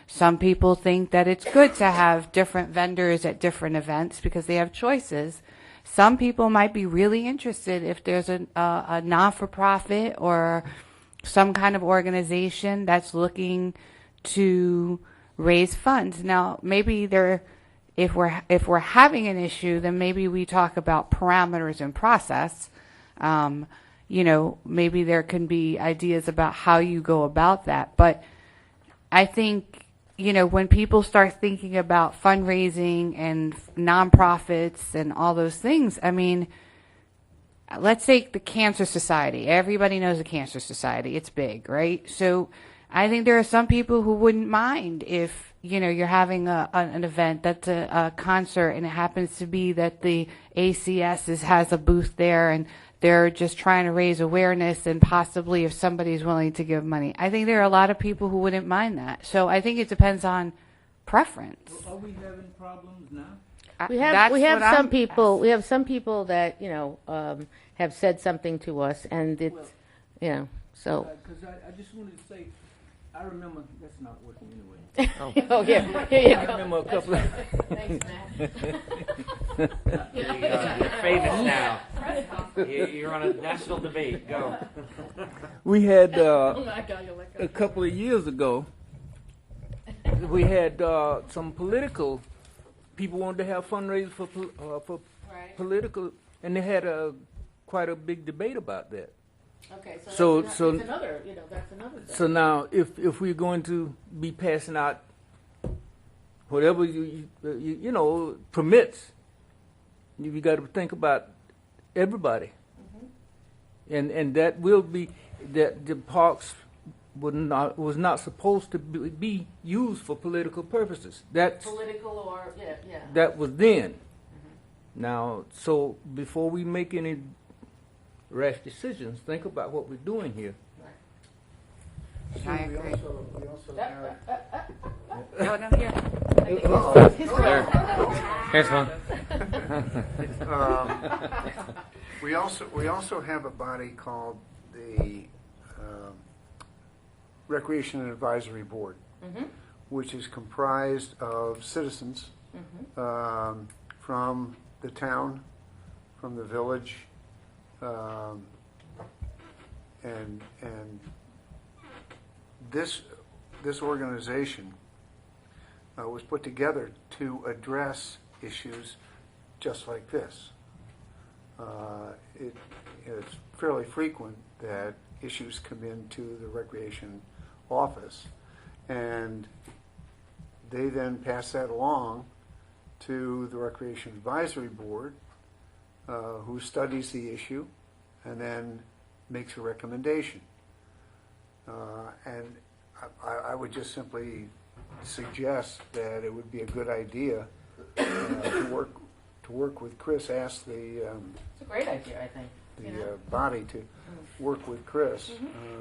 Some people think that it's good to have different vendors at different events because they have choices. Some people might be really interested if there's a non-for-profit or some kind of organization that's looking to raise funds. Now, maybe if we're having an issue, then maybe we talk about parameters and process. Maybe there can be ideas about how you go about that. But I think, when people start thinking about fundraising and nonprofits and all those things, I mean, let's take the Cancer Society. Everybody knows the Cancer Society. It's big, right? So I think there are some people who wouldn't mind if, you're having an event that's a concert and it happens to be that the ACS has a booth there and they're just trying to raise awareness and possibly if somebody's willing to give money. I think there are a lot of people who wouldn't mind that. So I think it depends on preference. Are we having problems now? We have some people. We have some people that have said something to us, and it's so. Because I just wanted to say, I remember that's not working anyway. Oh yeah, here you I go. remember a couple of. Thanks, Matt. You're famous now. You're on a national debate. Go. We had a couple of years ago. We had some political people wanted to have fundraisers for political, and they had quite a big debate about that. Okay, So- that's so- another. That's another thing. So now, if we're going to be passing out whatever permits, you got to think about everybody, and that will be that the parks was not supposed to be used for political purposes. That's Political or yeah. that was then. Now, so before we make any rash decisions, think about what we're doing here. I agree. We also have. Oh, no, here. Here's one. We also have a body called the Recreation and Advisory Board, which is comprised of citizens from the town, from the village, and this organization was put together to address issues just like this. It's fairly frequent that issues come into the recreation office, and they then pass that along to the Recreation Advisory Board, who studies the issue and then makes a recommendation. And I would just simply suggest that it would be a good idea to work with Chris. Ask the It's a great idea, I think. body to work with Chris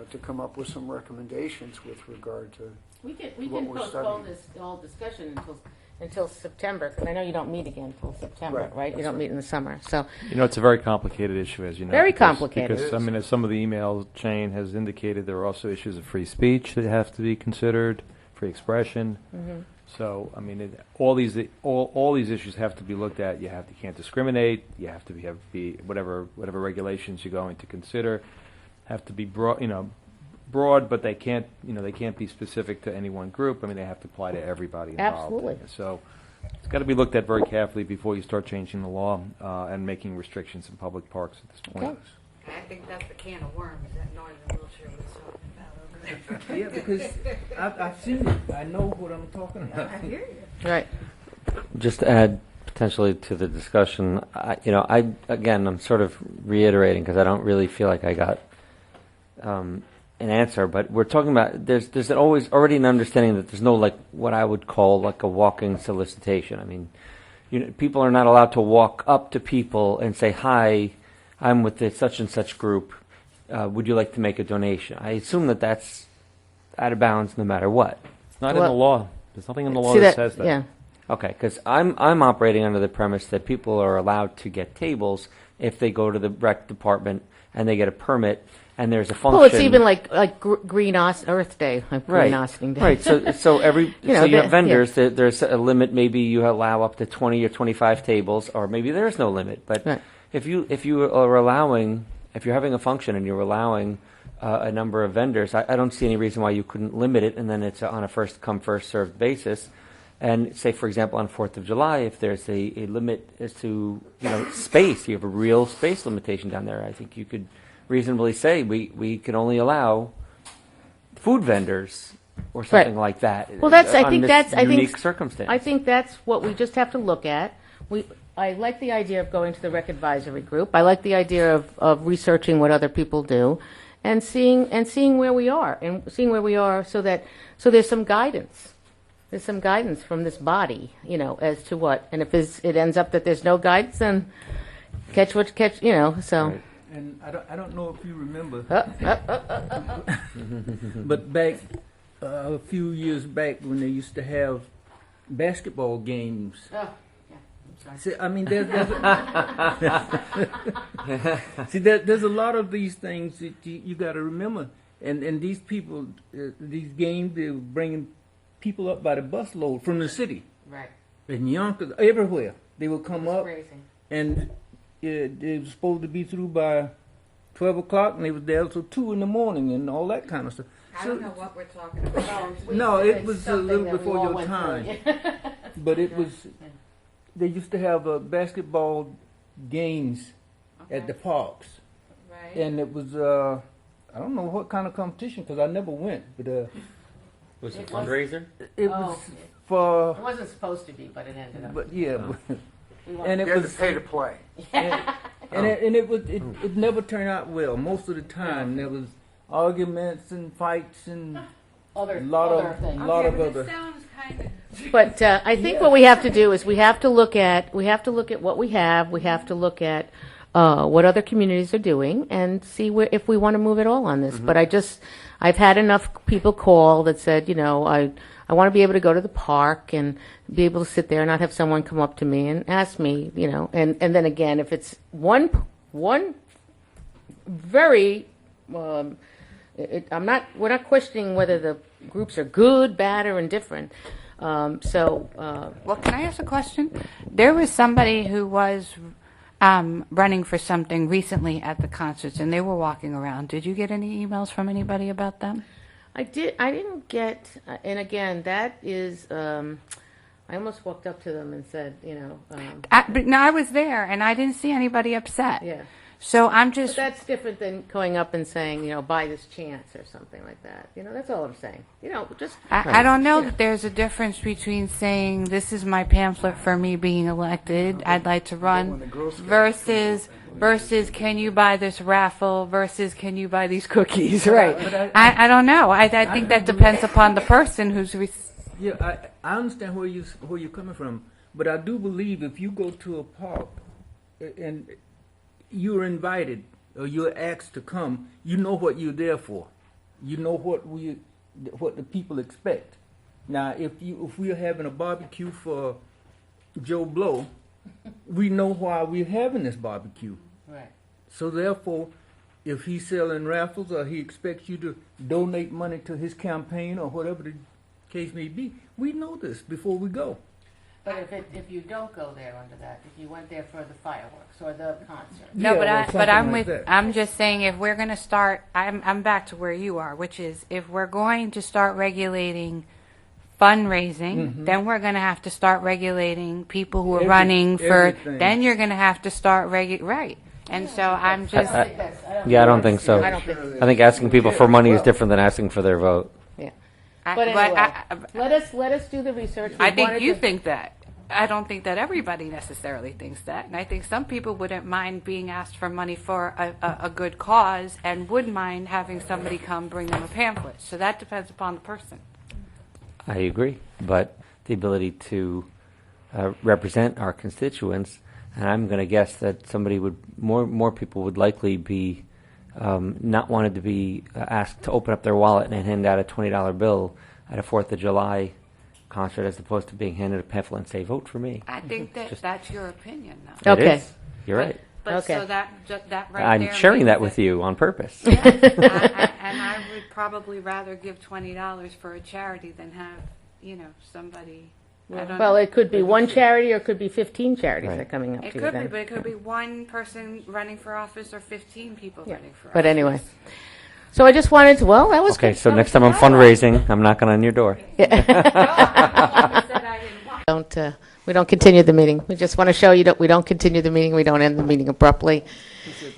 to come up with some recommendations with regard to. We what can we're postpone studying. this whole discussion until September, because I know you don't meet again until September, Right, right? You that's don't right. meet in the summer, so It's a very complicated issue, as you know. Very because- complicated. Because, It is. as some of the email chain has indicated, there are also issues of free speech that have to be considered, free expression. So, all these issues have to be looked at. You can't discriminate. You have to be whatever regulations you're going to consider have to be broad, but they can't be specific to any one group. They have to apply to everybody involved. Absolutely. So it's got to be looked at very carefully before you start changing the law and making restrictions in public parks at this point. Okay. I think that's the can of worms that Northern Wiltshire was talking about over there. Yeah, because I've seen it. I know what I'm talking about. I hear you. right. Just to add potentially to the discussion, I'm sort of reiterating because I don't really feel like I got an answer. But we're talking about there's already an understanding that there's no what I would call a walking solicitation. People are not allowed to walk up to people and say, "Hi, I'm with the such and such group. Would you like to make a donation?" I assume that that's out of bounds no matter what. It's not in the law. There's nothing in the law See that says that. Yeah. Okay, because I'm operating under the premise that people are allowed to get tables if they go to the rec department and they get a permit and there's a function. Well, it's even like Green Earth Day, like Green Right. Ostining Day. Right. So every You know, so you the- have vendors. There's a limit. Maybe you allow up to 20 or 25 tables, or maybe there is no limit. But Right. if you're having a function and you're allowing a number of vendors, I don't see any reason why you couldn't limit it, and then it's on a first come first served basis. And say, for example, on 4th of July, if there's a limit as to space, you have a real space limitation down there. I think you could reasonably say we can only allow food vendors or something like that. Well, that's, I on think this that's, I unique think, circumstance. I think that's what we just have to look at. I like the idea of going to the rec advisory group. I like the idea of researching what other people do and seeing where we are so there's some guidance. There's some guidance from this body, as to what, and if it ends up that there's no guidance, then catch, so. Right. And I don't know if you remember, but back a few years back when they used to have basketball games. See, I mean, there's a lot of these things that you got to remember, and these people, these games, they're bringing people up by the busload from the city, Right. in Yonkers, everywhere. They will come up, Crazy. and they were supposed to be through by 12 o'clock, and they was there till 2 in the morning, and all that kind of stuff. I don't know what we're talking about. No, it was a little before your time. But it was, they used to have basketball games at the parks. Right. And it was, I don't know what kind of competition, because I never went. But Was it a fundraiser? it was for, It wasn't supposed to be, but it ended up. but yeah. Oh. And You it had was, to pay to play. and it never turned out well. Most of the time, there was arguments and fights and Other a lot of things. other. Sounds kind of. But I think what we have to do is we have to look at what we have. We have to look at what other communities are doing and see if we want to move at all on this. But I've had enough people call that said, I want to be able to go to the park and be able to sit there and not have someone come up to me and ask me, and then again, if it's one very, we're not questioning whether the groups are good, bad, or indifferent. Well, can I ask a question? There was somebody who was running for something recently at the concerts, and they were walking around. Did you get any emails from anybody about them? I didn't get, and again, that is, I almost walked up to them and said, But no, I was there, and I didn't see anybody upset. yeah. So I'm But just. that's different than going up and saying, buy this chance or something like that. That's all I'm saying. Just. I don't know that there's a difference between saying this is my pamphlet for me being elected, I'd like to run, versus can you buy this raffle, versus can you buy these cookies, right? I don't know. I think that depends upon the person who's. Yeah, I understand where you're coming from, but I do believe if you go to a park and you're invited or you're asked to come, you know what you're there for. You know what the people expect. Now, if we're having a barbecue for Joe Blow, we know why we're having this barbecue. Right. So therefore, if he's selling raffles or he expects you to donate money to his campaign or whatever the case may be, we know this before we go. But if you don't go there under that, if you went there for the fireworks or the concert. No, Yeah, or but I'm something like with. that. I'm just saying if we're going to start, I'm back to where you are, which is if we're going to start regulating fundraising, then we're going to have to start regulating people who are running for. everything. Then you're going to have to start right. And so I'm just. Yeah, I don't think so. I don't think. I think asking people for money is different than asking for their vote. But but anyway, let us do the research. I We think wanted you to- think that. I don't think that everybody necessarily thinks that. And I think some people wouldn't mind being asked for money for a good cause and would mind having somebody come bring them a pamphlet. So that depends upon the person. I agree, but the ability to represent our constituents, and I'm going to guess that somebody would more people would likely be not wanted to be asked to open up their wallet and hand out a $20 bill at a 4th of July concert as opposed to being handed a pamphlet and say, vote for me. I think that Just- that's your opinion, though. Okay. It is. You're right. But Okay. so that right I'm there sharing means that with you on purpose. and I would probably rather give $20 for a charity than have somebody. I don't Well, know. it could be one charity or it could be 15 charities Right. that are coming up It to you could be, then. but it could be one person running for office or 15 people Yeah. running for office. But anyway. So I just wanted to, that was Okay, good. so That next was time I'm good dialogue. fundraising, I'm knocking on your door. Don't We don't continue the meeting. We just want to show you that we don't continue the meeting. We don't end the meeting abruptly.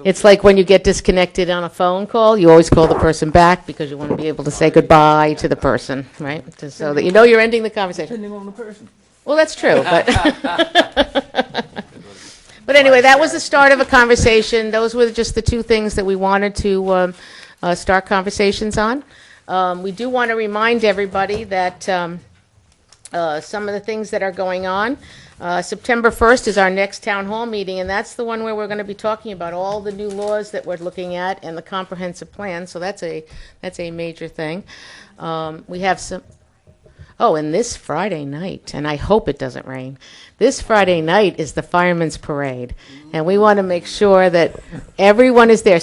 It's like when you get disconnected on a phone call, you always call the person back because you want to be able to say goodbye to the person, right? Just so that you know you're ending the conversation. Depending on the person. Well, that's true, but but anyway, that was the start of a conversation. Those were just the two things that we wanted to start conversations on. We do want to remind everybody that some of the things that are going on. September 1st is our next town hall meeting, and that's the one where we're going to be talking about all the new laws that we're looking at and the comprehensive plan. So that's a major thing. We have some. Oh, and this Friday night, and I hope it doesn't rain. This Friday night is the Firemen's Parade, and we want to make sure that everyone is there.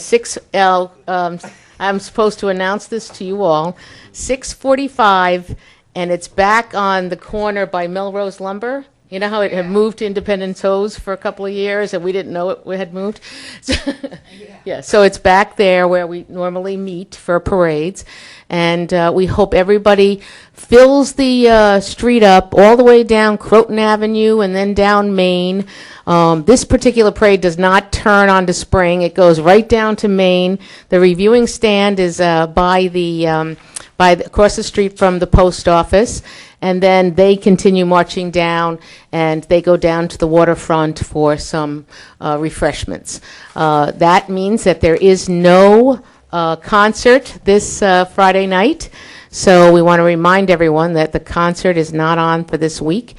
I'm supposed to announce this to you all. 6:45, and it's back on the corner by Melrose Lumber. You know how it had moved to Independence Hose for a couple of years, and we didn't know it had moved? Yeah, so it's back there where we normally meet for parades, and we hope everybody fills the street up all the way down Croton Avenue and then down Main. This particular parade does not turn onto Spring. It goes right down to Main. The reviewing stand is across the street from the post office, and then they continue marching down, and they go down to the waterfront for some refreshments. That means that there is no concert this Friday night, so we want to remind everyone that the concert is not on for this week.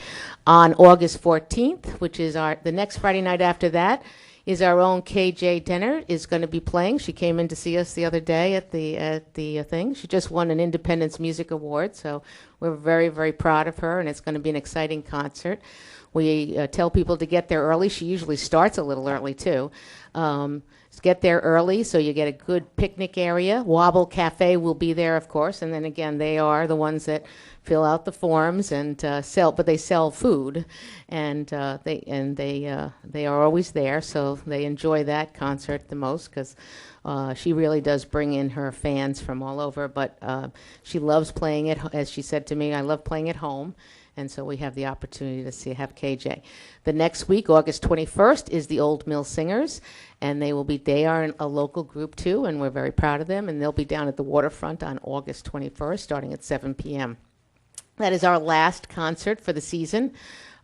On August 14th, which is the next Friday night after that, is our own KJ Denner is going to be playing. She came in to see us the other day at the thing. She just won an Independence Music Award, so we're very, very proud of her, and it's going to be an exciting concert. We tell people to get there early. She usually starts a little early, too. Get there early so you get a good picnic area. Wobble Cafe will be there, of course, and then again, they are the ones that fill out the forms and sell, but they sell food, and they are always there, so they enjoy that concert the most because she really does bring in her fans from all over. But she loves playing it, as she said to me. I love playing at home. And so we have the opportunity to have KJ. The next week, August 21st, is the Old Mill Singers, and they are a local group too, and we're very proud of them. And they'll be down at the waterfront on August 21st, starting at 7 p.m. That is our last concert for the season.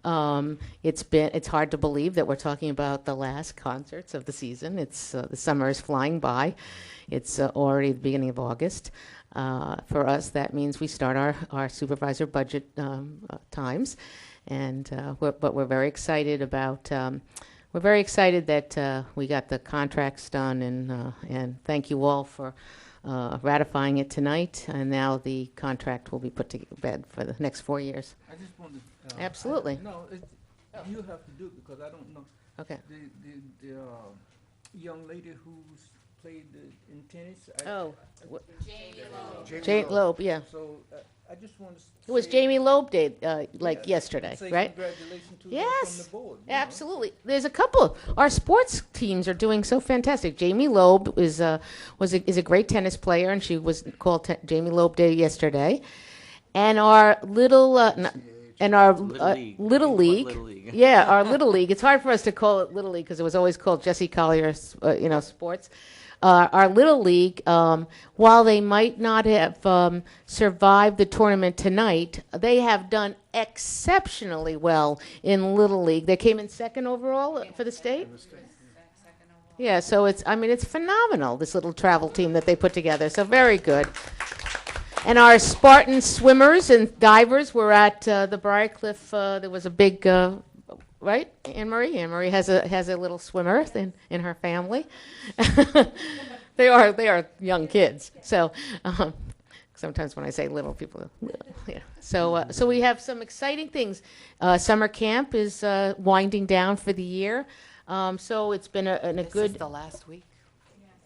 It's hard to believe that we're talking about the last concerts of the season. The summer is flying by. It's already the beginning of August. For us, that means we start our supervisor budget times, and but we're very excited about. We're very excited that we got the contracts done, and thank you all for ratifying it tonight. And now the contract will be put to bed for the next 4 years. I just wanted. Absolutely. You have to do it because I don't know. Okay. The young lady who's played in tennis. Jamie Loeb, yeah. So I just want to. It was Jamie Loeb Day, yesterday, say right? Congratulations to her Yes, from the board. absolutely. There's a couple. Our sports teams are doing so fantastic. Jamie Loeb is a great tennis player, and she was called Jamie Loeb Day yesterday. And our little little league. Yeah, our little league. It's hard for us to call it little league because it was always called Jesse Collier, sports. Our little league, while they might not have survived the tournament tonight, they have done exceptionally well in little league. They came in second overall for the state. Yeah, so it's phenomenal, this little travel team that they put together. So very good. And our Spartan swimmers and divers were at the Briarcliff. There was a big, right, Anne Marie? Anne Marie has a little swimmer in her family. They are young kids. So sometimes when I say little, people, yeah. So we have some exciting things. Summer camp is winding down for the year. So it's been a good. This is the last week.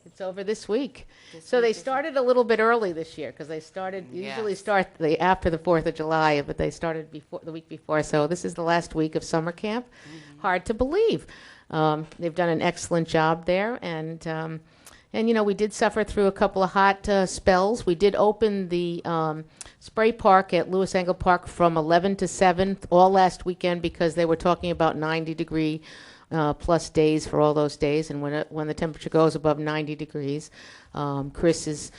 It's over this week. So they started a little bit early this year because they usually start after the 4th of July, but they started the week before. So this is the last week of summer camp. Hard to believe. They've done an excellent job there, and And, we did suffer through a couple of hot spells. We did open the spray park at Lewis Angle Park from 11 to 7 all last weekend because they were talking about 90-degree plus days for all those days. And when the temperature goes above 90 degrees, Chris is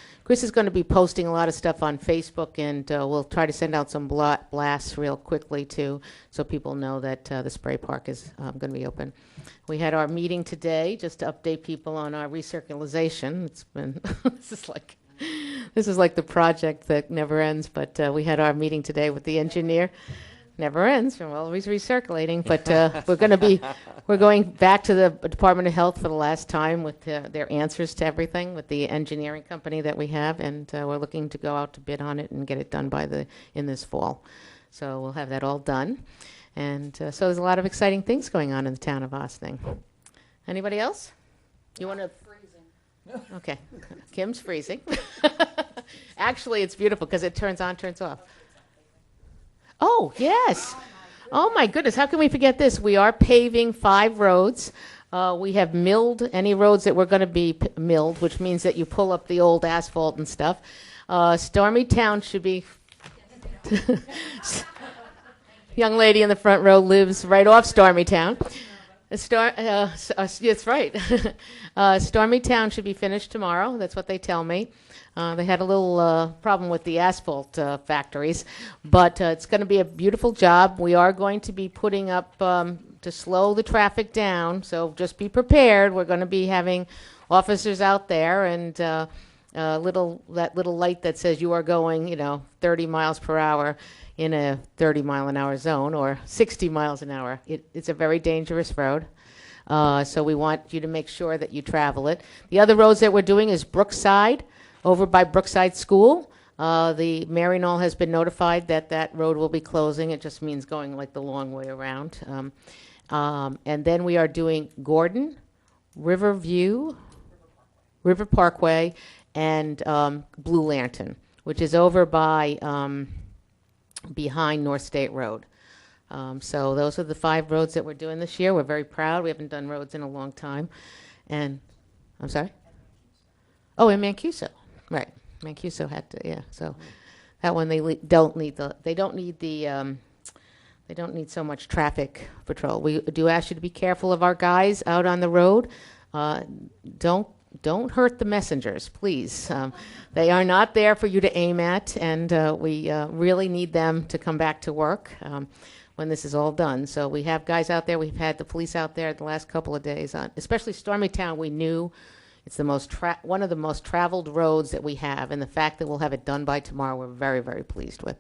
going to be posting a lot of stuff on Facebook, and we'll try to send out some blasts real quickly too, so people know that the spray park is going to be open. We had our meeting today just to update people on our recirculation. It's been this is like the project that never ends. But we had our meeting today with the engineer. Never ends. We're always recirculating, but we're going back to the Department of Health for the last time with their answers to everything with the engineering company that we have, and we're looking to go out to bid on it and get it done in this fall. So we'll have that all done, and so there's a lot of exciting things going on in the town of Ossining. Anybody else? You want to? Freezing. Okay, Kim's freezing. Actually, it's beautiful because it turns on, turns off. Oh, yes. Oh, my goodness. How can we forget this? We are paving 5 roads. We have milled any roads that were going to be milled, which means that you pull up the old asphalt and stuff. Stormy Town should be... Young lady in the front row lives right off Stormy Town. That's right. Stormy Town should be finished tomorrow. That's what they tell me. They had a little problem with the asphalt factories, but it's going to be a beautiful job. We are going to be putting up to slow the traffic down, so just be prepared. We're going to be having officers out there, and that little light that says you are going, 30 miles per hour in a 30-mile-an-hour zone or 60 miles an hour. It's a very dangerous road. So we want you to make sure that you travel it. The other roads that we're doing is Brookside, over by Brookside School. The Maryknoll has been notified that road will be closing. It just means going like the long way around. And then we are doing Gordon, River Parkway, and Blue Lantern, which is over by behind North State Road. So those are the 5 roads that we're doing this year. We're very proud. We haven't done roads in a long time. And I'm sorry? Oh, in Mancuso. Right. Mancuso had to, yeah. So that one they don't need so much traffic patrol. We do ask you to be careful of our guys out on the road. Don't hurt the messengers, please. They are not there for you to aim at, and we really need them to come back to work when this is all done. So we have guys out there. We've had the police out there the last couple of days, especially Stormy Town. We knew it's the one of the most traveled roads that we have, and the fact that we'll have it done by tomorrow, we're very, very pleased with.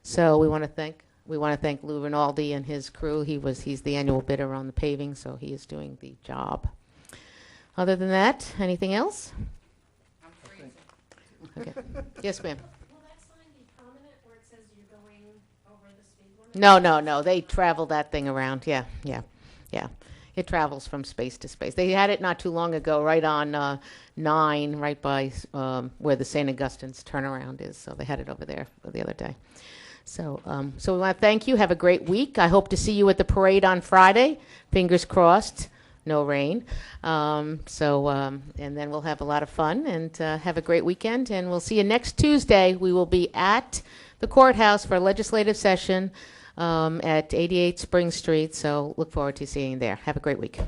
So we want to thank Lou Rinaldi and his crew. He's the annual bidder on the paving, so he is doing the job. Other than that, anything else? I'm freezing. Okay. Yes, ma'am. Will that sign be permanent where it says you're going over the speed limit? No. They travel that thing around. Yeah. It travels from space to space. They had it not too long ago, right on 9, right by where the St. Augustine's turnaround is. So they had it over there the other day. So we want to thank you. Have a great week. I hope to see you at the parade on Friday. Fingers crossed. No rain. And then we'll have a lot of fun and have a great weekend. And we'll see you next Tuesday. We will be at the courthouse for a legislative session at 88 Spring Street. So look forward to seeing you there. Have a great week.